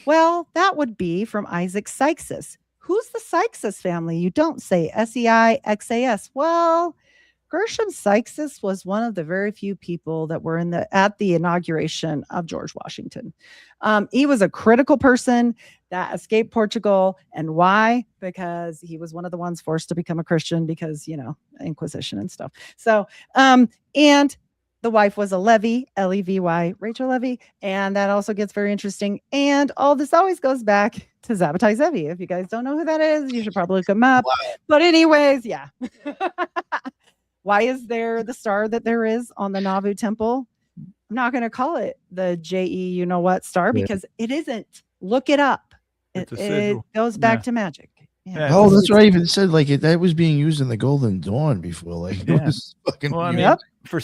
Well, that would be from Isaac Sykes. Who's the Sykes family? You don't say Seixas. Well, Gershom Sykes was one of the very few people that were at the inauguration of George Washington. He was a critical person that escaped Portugal. And why? Because he was one of the ones forced to become a Christian because, you know, Inquisition and stuff. So, and the wife was a Levy, Levy, Rachel Levy. And that also gets very interesting. And all this always goes back to Zabbatai Zevi. If you guys don't know who that is, you should probably look him up. Wow. But anyways, yeah. Why is there the star that there is on the Nauvoo temple? I'm not going to call it the JE, you know what star, because it isn't. Look it up. It goes back to magic. Yeah. Oh, that's what I even said. Like that was being used in the Golden Dawn before. Like it was fucking. Well, I mean, for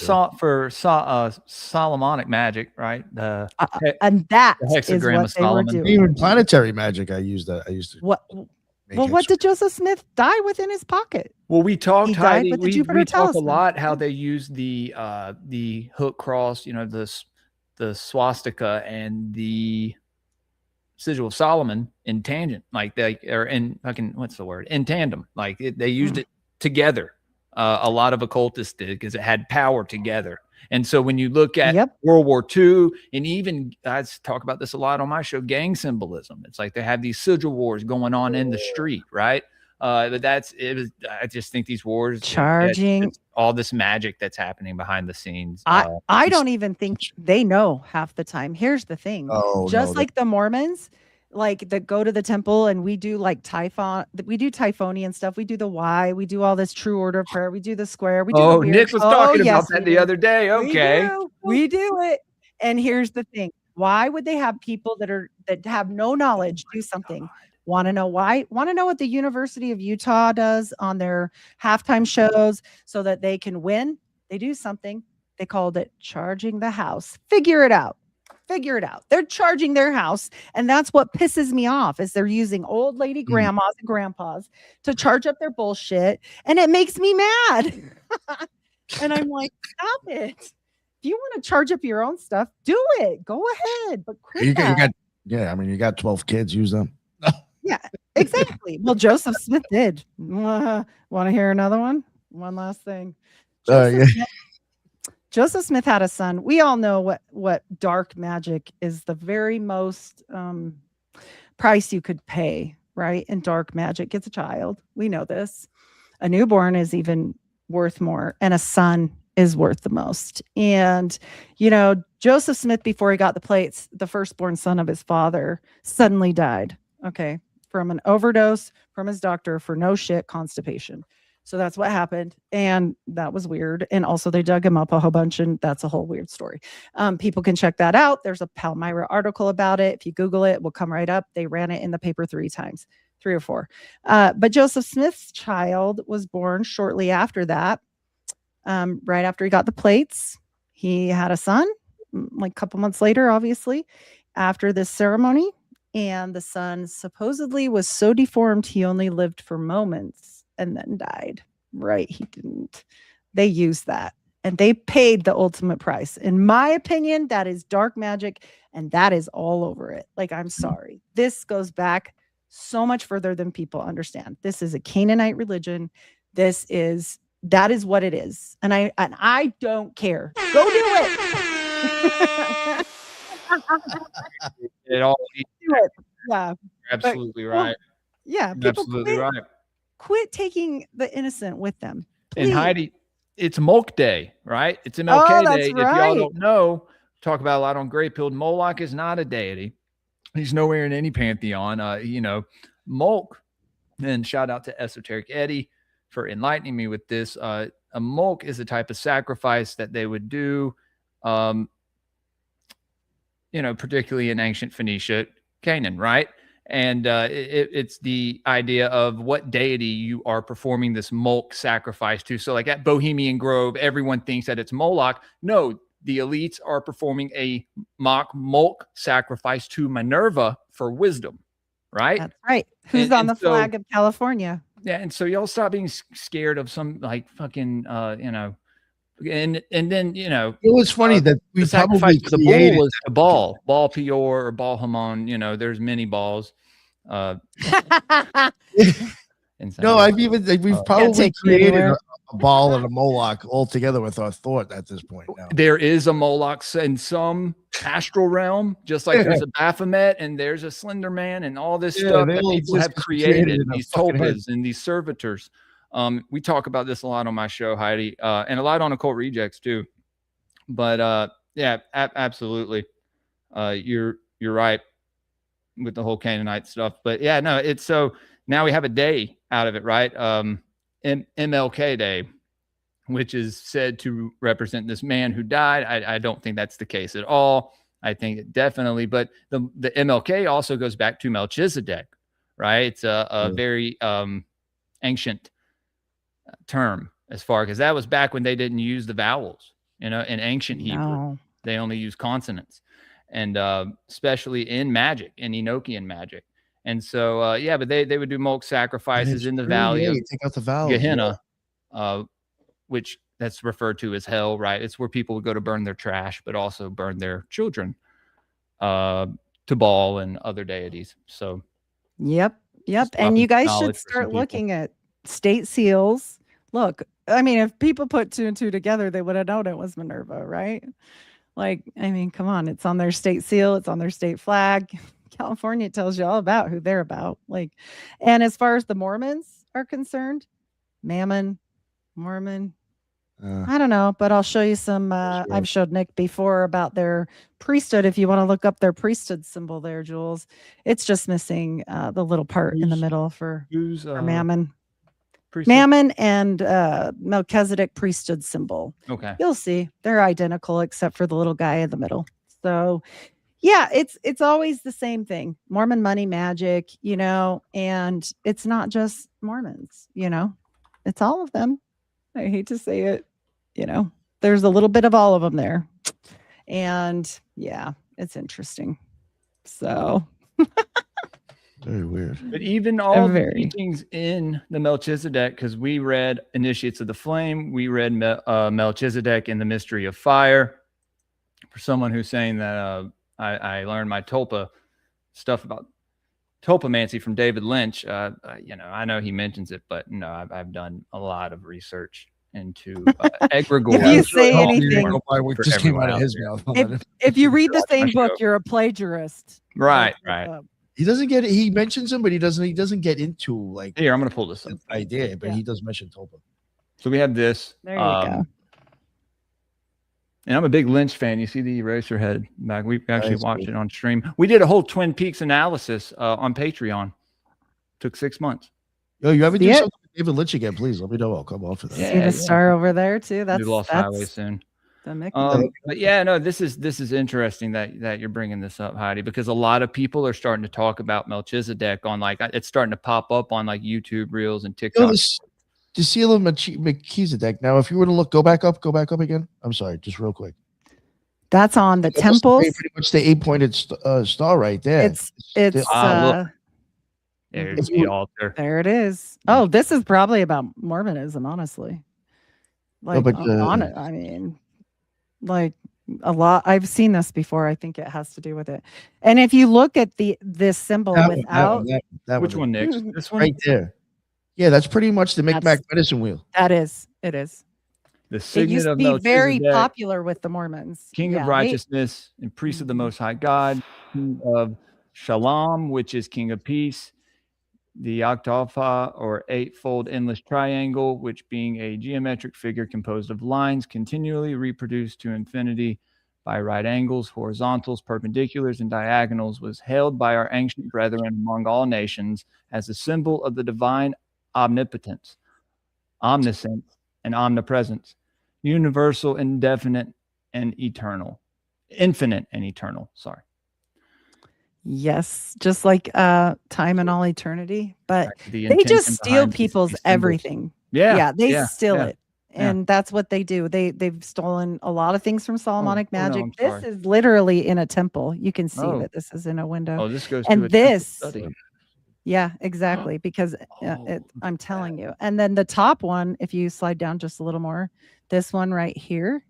Solomonic magic, right? And that the hexagram is what of they were Solomon. doing. Even planetary magic, I used that. I used to. What? Well, what did Joseph Smith die with in his pocket? Well, we talked, Heidi, with the we Jupiter talked a Talisman. lot how they used the hook cross, you know, the swastika and the sigil of Solomon in tangent, like they are in fucking in tandem, like they used it together. A lot of occultists did because it had power together. And so when you look at World War II, and even I talk about this a lot on my show, gang symbolism, it's like they have these sigil wars going on in the street, right? But I just think these wars charging it's all this magic that's happening behind the scenes. I don't even think they know half the time. Here's the thing. Like the Mormons, like that go to the temple and we do like Typhonian stuff. We do the Y, we do all this true order of prayer. We do the square. We do Nick was talking about that the other day. Okay. We do it. And here's the thing. Why would they have people that have no knowledge do something? Want to know why? Want to know what the University of Utah does on their halftime shows so that they can win? They do something. They called it charging the house. Figure it out. They're charging their house. And that's what pisses me off is they're using old lady grandmas and grandpas to charge up their bullshit. And it makes me mad. And I'm like, stop it. If you want to charge up your own stuff, do it. Go ahead. But you got 12 kids, use them. Yeah, exactly. Well, Joseph Smith did. Want to hear another one? One last thing. Joseph Smith had a son. We all know what dark magic is, the very most price you could pay, right? And dark magic gets a child. We know this. A newborn is even worth more, and a son is worth the most. And, Joseph Smith, before he got the plates, the firstborn son of his father, suddenly died. Okay. From an overdose from his doctor for no shit constipation. So that's what happened. And that was weird. And also they dug him up a whole bunch, and that's a whole weird story. People can check that out. There's a Palmyra article about it. If you Google it, it will come right up. They ran it in the paper 3 or 4. But Joseph Smith's child was born shortly after that. Right after he got the plates, he had a son, like a couple months later, obviously, after this ceremony. And the son supposedly was so deformed he only lived for moments and then died. Right? He didn't. They used that. And they paid the ultimate price. In my opinion, that is dark magic. And that is all over it. Like, I'm sorry. This goes back so much further than people understand. This is a Canaanite religion. That is what it is. And I don't care. Go do it. It all yeah, absolutely right. Yeah, people absolutely right. Quit taking the innocent with them, please. And Heidi, it's Molk Day, right? It's MLK Day. Right. If y'all don't know, talk about a lot on Grey Pilled. Moloch is not a deity. He's nowhere in any pantheon. Molk, and shout out to Esoteric Eddie for enlightening me with this. A Molk is a type of sacrifice that they would do, particularly in ancient Phoenicia, Canaan, right? And it's the idea of what deity you are performing this Molk sacrifice to. So like at Bohemian Grove, everyone thinks that it's Moloch. No, the elites are performing a mock Molk sacrifice to Minerva for wisdom, right? That's right. Who's on the flag of California? Yeah, and so y'all stop being scared of some like fucking, and then it was funny that we probably the bull was the Baal Peor or Baal Hamon. There's many balls. No, we've probably created a Baal and a Moloch all together with our thought at this point now. There is a Moloch in some astral realm, just like there's a Baphomet and there's a Slender Man and all this stuff that people have created, these tulpas and these servitors. We talk about this a lot on my show, Heidi, and a lot on Occult Rejects too. But absolutely, you're right with the whole Canaanite stuff. But yeah, no, it's so now we have a day out of it, right? MLK Day, which is said to represent this man who died. I don't think that's the case at all. I think it definitely, but the MLK also goes back to Melchizedek, right? It's a very ancient term because that was back when they didn't use the vowels, in ancient Hebrew. They only use consonants, and especially in magic, in Enochian magic. And so, but they would do Molk sacrifices in the valley of take out the vowels, Gehenna, which that's referred to as hell, right? It's where people would go to burn their trash, but also burn their children to Baal and other deities. So, yep. And you guys should start looking at state seals. Look, I mean, if people put 2 and 2 together, they would have known it was Minerva, right? Like, I mean, come on, it's on their state seal, it's on their state flag. California tells you all about who they're about. Like, and as far as the Mormons are concerned, Mormon, I don't know, but I'll show you some. I've showed Nick before about their priesthood. If you want to look up their priesthood symbol there, Jules, it's just missing the little part in the middle for Mammon. Mammon and Melchizedek priesthood symbol. Okay. You'll see they're identical except for the little guy in the middle. So yeah, it's always the same thing. Mormon money magic, and it's not just Mormons, it's all of them. I hate to say it, there's a little bit of all of them there. And yeah, it's interesting. So Very weird. But even all the Very. teachings in the Melchizedek, because we read Initiates of the Flame, we read Melchizedek in the Mystery of Fire. For someone who's saying that I learned my Tulpa stuff about Tulpamancy from David Lynch, I know he mentions it, but no, I've done a lot of research into egregore. If you say anything, What just came out of his mouth. if you read the same book, you're a plagiarist. Right. He doesn't get it. He mentions him, but he doesn't get into like Here, I'm going to pull this up. idea, but Yeah. he does mention Tulpa. So we have this. There you go. And I'm a big Lynch fan. You see the eraser head back. We actually Nice, watched cool. it on stream. We did a whole Twin Peaks analysis on Patreon. Took 6 months. Yo, you ever See do it? something with David Lynch again? Please let me know. I'll come on for that. Yeah. See the star over there too. That's Do Lost Highway soon. the Mickey. But yeah, no, this is interesting that you're bringing this up, Heidi, because a lot of people are starting to talk about Melchizedek on it's starting to pop up on like YouTube Reels and TikTok. Yo, the seal of Melchizedek. Now, if you were to go back up again. I'm sorry, just real quick. That's on the That's temples. pretty much the 8-pointed star right there. It's look. There's If you- the altar. there it is. Oh, this is probably about Mormonism, honestly. Like but, on it. I mean, like a lot. I've seen this before. I think it has to do with it. And if you look at this symbol without, Which one, Nick? This one? right there. Yeah, that's pretty much the Micmac medicine wheel. it is. The It signet used to of be very Melchizedek, popular with the Mormons. King Yeah, of they- righteousness and priest of the Most High God, King of Shalom, which is King of Peace, the octapha or eightfold endless triangle, which being a geometric figure composed of lines continually reproduced to infinity by right angles, horizontals, perpendiculars, and diagonals, was held by our ancient brethren among all nations as a symbol of the divine omnipotence, omniscience, and omnipresence, universal, indefinite, and eternal, infinite and eternal. Sorry. Yes, just like time and all eternity. But The they just intention steal behind people's these symbols. everything. Yeah, they steal yeah. it. And that's what they do. They've stolen a lot of things from Solomonic no, magic. I'm This sorry. is literally in a temple. You can see Oh. that this is in a window. Oh, this goes And to a temple this- study. Yeah, exactly. Because I'm telling you. And then the top one, if you slide down just a little more, this one right here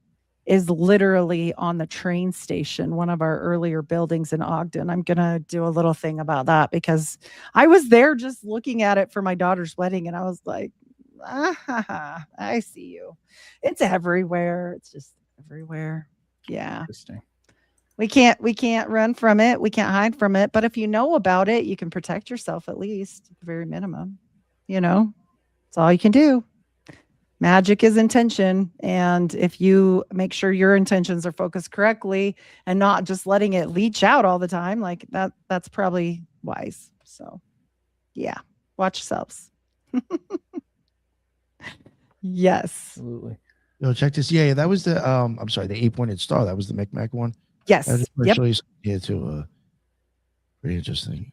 is literally on the train station, one of our earlier buildings in Ogden. I'm going to do a little thing about that because I was there just looking at it for my daughter's wedding. And I was like, I see you. It's everywhere. It's just everywhere. Yeah. Interesting. We can't run from it. We can't hide from it. But if you know about it, you can protect yourself at least, at the very minimum. It's all you can do. Magic is intention. And if you make sure your intentions are focused correctly and not just letting it leach out all the time, like that's probably wise. So yeah, watch yourselves. Yes. Absolutely. Yo, check this. Yeah, that was the I'm sorry, the 8-pointed star. That was the Micmac one. Yes. I just want to Yep. show you something here too. Pretty interesting.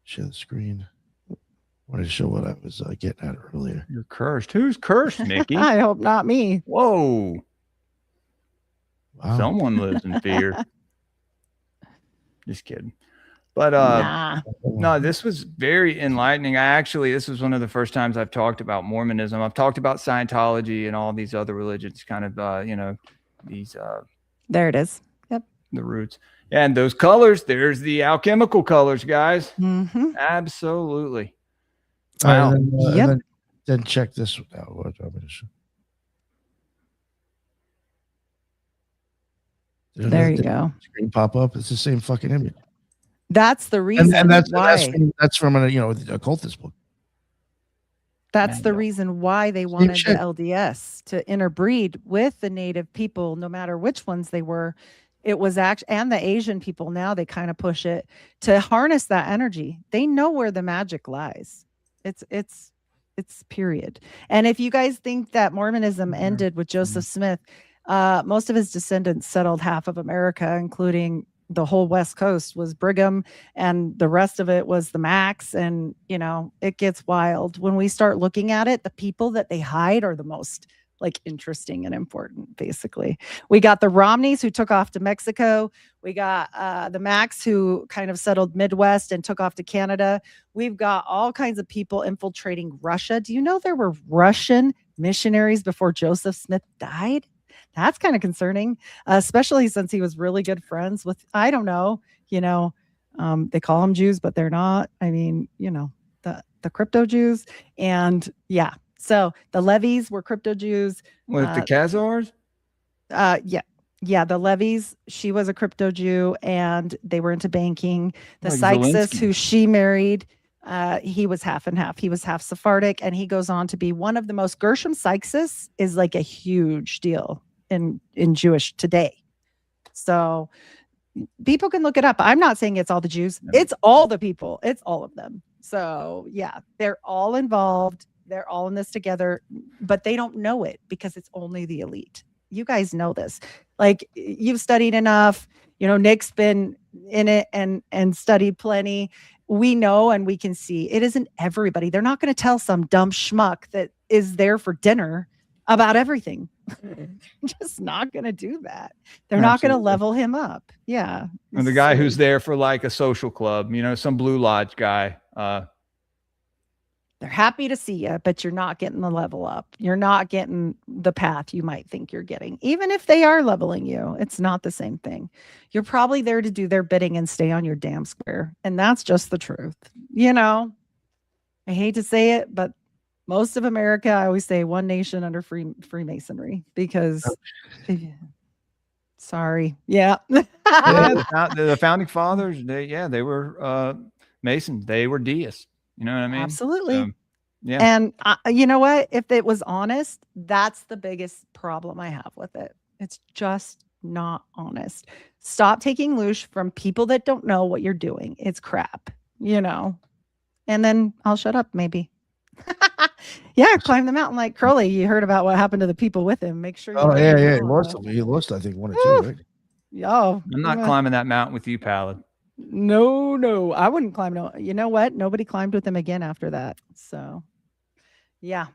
Share the screen. Wanted to show what I was getting at earlier. You're cursed. Who's cursed, Mickey? I hope not me. Whoa. Wow. Someone lives in fear. Just kidding. But Nah. no, this was very enlightening. This was one of the first times I've talked about Mormonism. I've talked about Scientology and all these other religions, kind of, these There it is. Yep. the roots. And those colors, there's the alchemical colors, guys. Mm-hmm. Absolutely. All right, Wow. and then, Yep. then check this out. What I'm gonna show. Did There another you go. screen pop up. It's the same fucking image. That's the reason And why. that's from the occultist book. That's the Yeah. reason why they wanted the shit. LDS to interbreed with the native people, no matter which ones they were. It was and the Asian people now they kind of push it to harness that energy. They know where the magic lies. It's period. And if you guys think that Mormonism ended with Joseph Smith, most of his descendants settled half of America, including the whole West Coast was Brigham, and the rest of it was the Max. And, it gets wild. When we start looking at it, the people that they hide are the most like interesting and important, basically. We got the Romneys who took off to Mexico. We got the Max who kind of settled Midwest and took off to Canada. We've got all kinds of people infiltrating Russia. Do you know there were Russian missionaries before Joseph Smith died? That's kind of concerning, especially since he was really good friends with, I don't know, they call them Jews, but they're not. I mean, the crypto Jews. And yeah, so the Levies were crypto Jews. With the Khazars? Yeah, the Levies, she was a crypto Jew, and they were into banking. The Like Sykes, Zelensky. who she married, he was half and half. He was half Sephardic, and he goes on to be one of the most. Gershom Sykes is like a huge deal in Jewish today. So people can look it up. I'm not saying it's all the Jews. It's all the people. It's all of them. So yeah, they're all involved. They're all in this together, but they don't know it because it's only the elite. You guys know this. Like, you've studied enough. Nick's been in it and studied plenty. We know, and we can see it isn't everybody. They're not going to tell some dumb schmuck that is there for dinner about everything. Just not going to do that. They're not going to level him up. Yeah. And the guy who's there for like a social club, some Blue Lodge guy. They're happy to see you, but you're not getting the level up. You're not getting the path you might think you're getting. Even if they are leveling you, it's not the same thing. You're probably there to do their bidding and stay on your damn square. And that's just the truth. I hate to say it, but most of America, I always say, one nation under Freemasonry, because sorry. Yeah. The founding fathers, they were Masons. They were deists. You know what I mean? Absolutely. Yeah. And you know what? If it was honest, that's the biggest problem I have with it. It's just not honest. Stop taking loosh from people that don't know what you're doing. It's crap, and then I'll shut up maybe. Yeah, climb the mountain like Crowley. You heard about what happened to the people with him. Make sure. He lost, I think, 1 or 2, right? Oh, I'm not climbing that mountain with you, Pallid. No, I wouldn't climb. No, you know what? Nobody climbed with him again after that. So, yeah.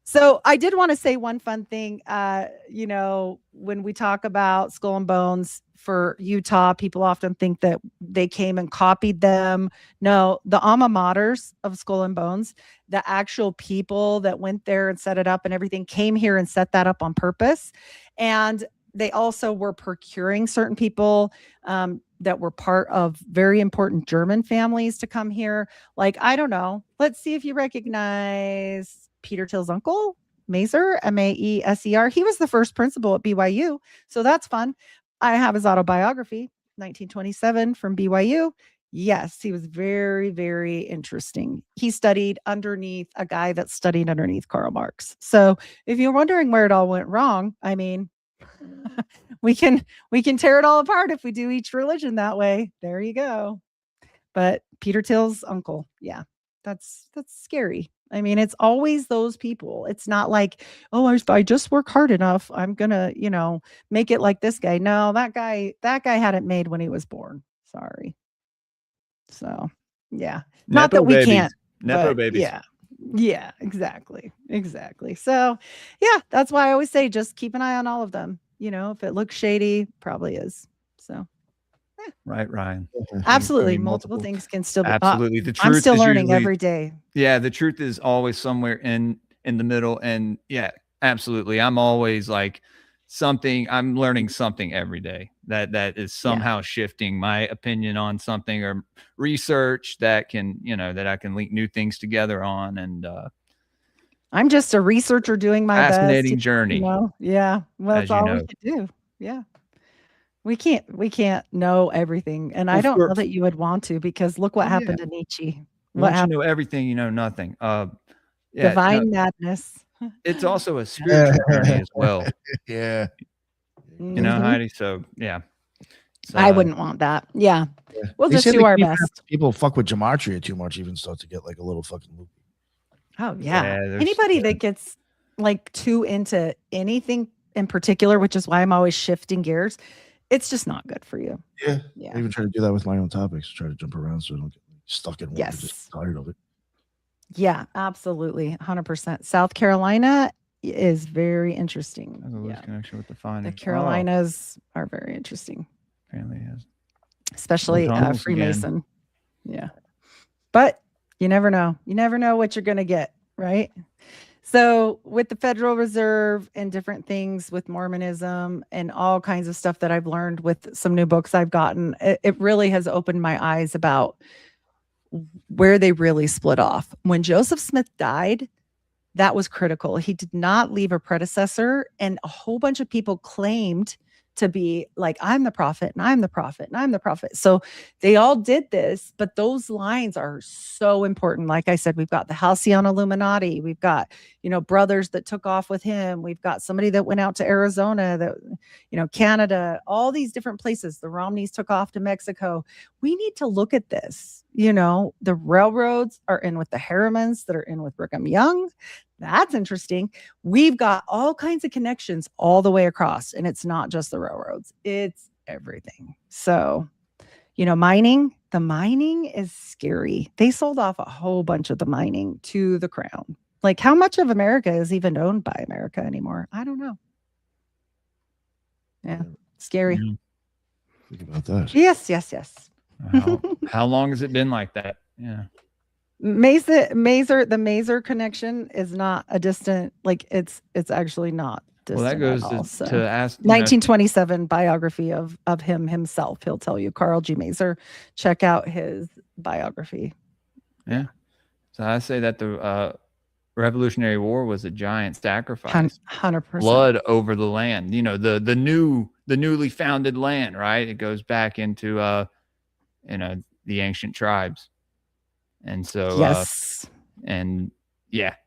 So I did want to say one fun thing. When we talk about Skull and Bones for Utah, people often think that they came and copied them. No, the alma maters of Skull and Bones, the actual people that went there and set it up and everything, came here and set that up on purpose. And they also were procuring certain people that were part of very important German families to come here. Like, I don't know. Let's see if you recognize Peter Thiel's uncle, Maser, Maeser. He was the first principal at BYU. So that's fun. I have his autobiography, 1927 from BYU. Yes, he was very, very interesting. He studied underneath a guy that studied underneath Karl Marx. So if you're wondering where it all went wrong, I mean, we can tear it all apart if we do each religion that way. There you go. But Peter Thiel's uncle, yeah, that's scary. I mean, it's always those people. It's not like, oh, I just work hard enough, I'm gonna, make it like this guy. No, that guy had it made when he was born. Sorry. So, yeah, not that we babies. can't. Nepo babies. Yeah, exactly. So, yeah, that's why I always say just keep an eye on all of them. If it looks shady, probably is. So, right, Ryan. Absolutely, multiple things can still be. Absolutely, the truth. I'm still learning usually, every day. Yeah, the truth is always somewhere in the middle, and yeah, absolutely. I'm always like I'm learning something every day that is somehow shifting my opinion on something, or research that can, that I can link new things together on. And I'm just a researcher doing my fascinating best. journey. Yeah. Well, that's all we can do. Yeah. We can't know everything. And I don't know that you would want to, because look what happened to Nietzsche. Once you know everything, you know nothing. Divine madness. It's also a spiritual journey as well. Yeah. Heidi. So yeah. So, I wouldn't want that. Yeah. We'll just do our best. People fuck with gematria too much, even start to get like a little fucking loopy. Oh yeah. Anybody that gets like too into anything in particular, which is why I'm always shifting gears. it's just not good for you. Yeah. Yeah. I even try to do that with my own topics. Try to jump around so I don't get stuck in one. I'm Yes. just tired of it. Yeah, absolutely. 100%. South Carolina is very interesting. Has a loose Yeah. connection with the The finding. Carolinas are very interesting, Apparently it has. especially tunnels again. Freemason. Yeah. But you never know. You never know what you're going to get, right? So with the Federal Reserve and different things with Mormonism and all kinds of stuff that I've learned with some new books I've gotten, it really has opened my eyes about where they really split off. When Joseph Smith died, that was critical. He did not leave a predecessor, and a whole bunch of people claimed to be like, I'm the prophet and I'm the prophet and I'm the prophet. So they all did this, but those lines are so important. Like I said, we've got the Halcyon Illuminati. We've got, brothers that took off with him. We've got somebody that went out to Arizona, that, Canada, all these different places. The Romneys took off to Mexico. We need to look at this. The railroads are in with the Harrimans that are in with Brigham Young. That's interesting. We've got all kinds of connections all the way across, and it's not just the railroads. It's everything. So, the mining is scary. They sold off a whole bunch of the mining to the crown. Like, how much of America is even owned by America anymore? I don't know. Yeah, scary. Yeah. Think about that. Yes. How long has it been like that? Yeah. The Mazer connection is not a distant, like it's actually not distant. Well, that goes at all, to ask 1927 biography of him himself. He'll tell you, Carl G. Mazer. Check out his biography. Yeah. So I say that the Revolutionary War was a giant sacrifice. 100%. Blood over the land. The newly founded land, right? It goes back into the ancient tribes. And so yes.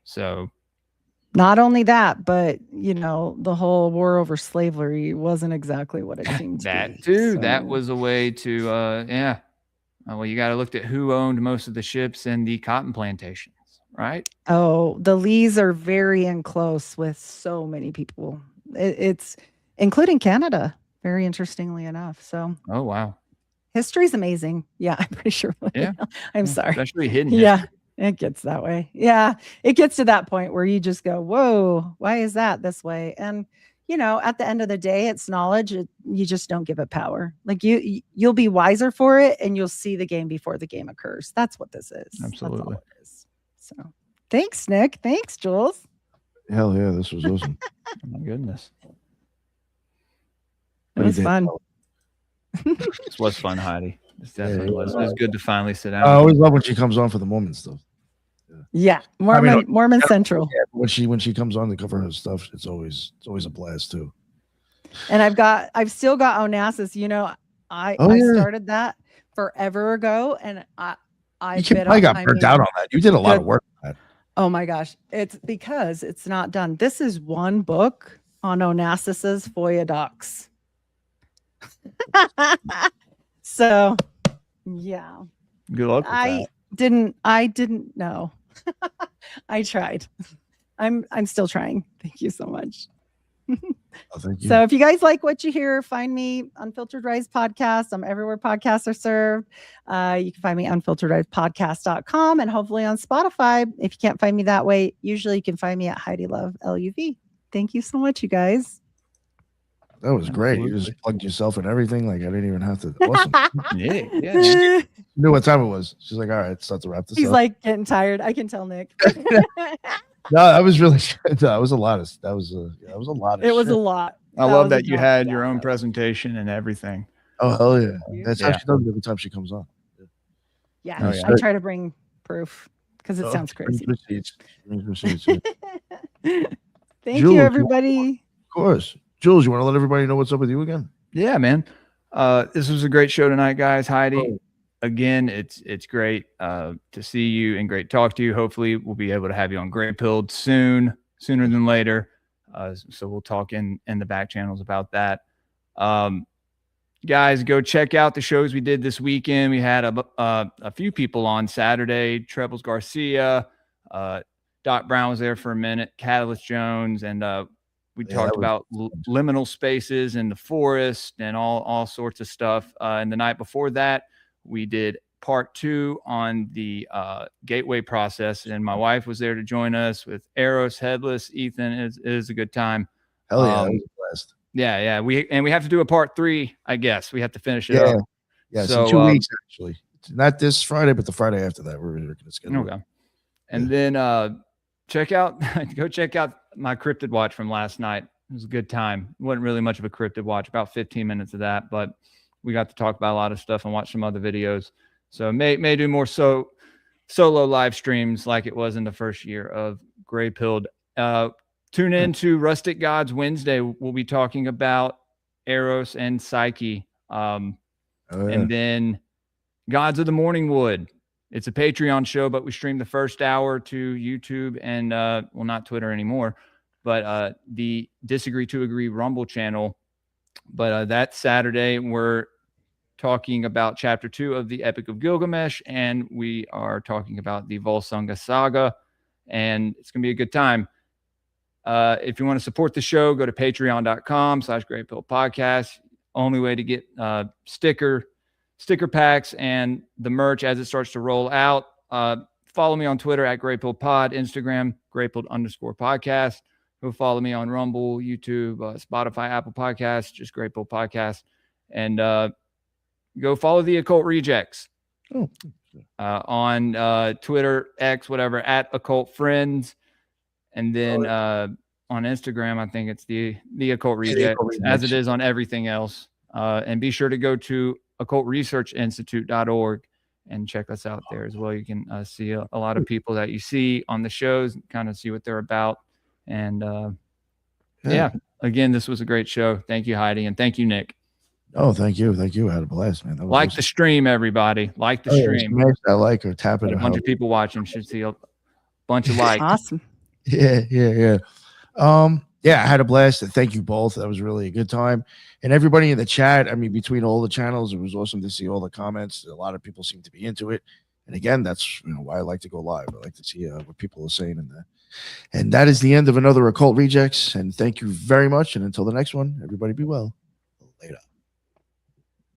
So not only that, but the whole war over slavery wasn't exactly what it seemed to that be. too. So. That was a way to well, you got to look at who owned most of the ships and the cotton plantations, right? Oh, the Lees are very in close with so many people. It's including Canada, very interestingly enough. So oh wow. History's amazing. Yeah, I'm pretty sure. Yeah. I'm sorry. Especially hidden. Yeah, history. it gets that way. Yeah, it gets to that point where you just go, whoa, why is that this way? And, at the end of the day, it's knowledge. You just don't give it power. Like you'll be wiser for it and you'll see the game before the game occurs. That's what this is. Absolutely. That's all it is. So thanks, Nick. Thanks, Jules. Hell yeah, this was awesome. Oh my goodness. It was fun. This was fun, Heidi. This definitely was. It was good to finally sit down. I always love when she comes on for the Mormon stuff. Yeah, Mormon Central. Yeah, when she comes on to cover her stuff, it's always a blast too. And I've still got Onassis. I started that forever ago, and I got burnt out on that. You did a lot of work on that. Oh my gosh, it's because it's not done. This is one book on Onassis's FOIA docs. So, yeah. Good luck with I didn't know. I tried. I'm still trying. Thank you so much. Thank you. So if you guys like what you hear, find me Unfiltered Rise Podcast. I'm everywhere podcasts are served. You can find me unfilteredrisepodcast.com and hopefully on Spotify. If you can't find me that way, usually you can find me at Heidi Love LUV. Thank you so much, you guys. That was great. You just plugged yourself and everything. Like I didn't even have to. Awesome. Yeah. She knew what time it was. She's like, all right, it's time to wrap this up. He's like getting tired. I can tell Nick. No, that was really. That was a lot of. That was a lot of. It was a lot. I love that you had your own presentation and everything. Oh hell yeah! That's how she does it every time she comes on. Yeah, Oh, yeah. I try to bring proof because it sounds crazy. Receipts. Thank you, everybody. Of course. Jules, you want to let everybody know what's up with you again? Yeah, man. This was a great show tonight, guys. Heidi, again, it's great to see you and great to talk to you. Hopefully, we'll be able to have you on Gray Pilled sooner than later. So we'll talk in the back channels about that. Guys, go check out the shows we did this weekend. We had a few people on Saturday. Trebles Garcia, Doc Brown was there for a minute, Catalyst Jones, and We Yeah, talked that was about liminal spaces in the forest and all sorts of stuff. And the night before that, we did part 2 on the gateway process, and my wife was there to join us with Eros, Headless, Ethan. It is a good time. hell yeah, that was a blast. Yeah. We have to do a part 3, I guess. We have to finish it Yeah. up. Yeah, So, so 2 weeks actually. Not this Friday, but the Friday after that. We're going to schedule. Okay. And then go check out my cryptid watch from last night. It was a good time. It wasn't really much of a cryptid watch, about 15 minutes of that, but we got to talk about a lot of stuff and watch some other videos. So may do more solo live streams like it was in the first year of Gray Pilled. Tune in to Rustic Gods Wednesday. We'll be talking about Eros and Psyche. And then Gods of the Morning Wood. It's a Patreon show, but we stream the first hour to YouTube and, well, not Twitter anymore, but the Disagree to Agree Rumble channel. But that Saturday, we're talking about Chapter 2 of the Epic of Gilgamesh, and we are talking about the Volsunga Saga, and it's going to be a good time. If you want to support the show, go to patreon.com/GrayPillPodcast. Only way to get sticker packs and the merch as it starts to roll out. Follow me on Twitter at GrayPillPod, Instagram, GrayPill_podcast. Go follow me on Rumble, YouTube, Spotify, Apple Podcasts, just Graypill Podcast. And go follow the Occult Rejects on Twitter, X, whatever, at Occult Friends. And then on Instagram, I think it's the Occult Rejects, as it is on everything else. And be sure to go to occultresearchinstitute.org and check us out there as well. You can see a lot of people that you see on the shows, kind of see what they're about. And yeah, again, this was a great show. Thank you, Heidi, and thank you, Nick. Oh, thank you. I had a blast, man. That was like awesome. The stream, everybody. Like the stream. I like or tap it. A bunch of people watching should see a bunch of likes. Awesome. Yeah. Yeah, I had a blast. Thank you both. That was really a good time. And everybody in the chat, I mean, between all the channels, it was awesome to see all the comments. A lot of people seem to be into it. And again, that's why I like to go live. I like to see what people are saying in there. And that is the end of another Occult Rejects. And thank you very much. And until the next one, everybody be well. Later.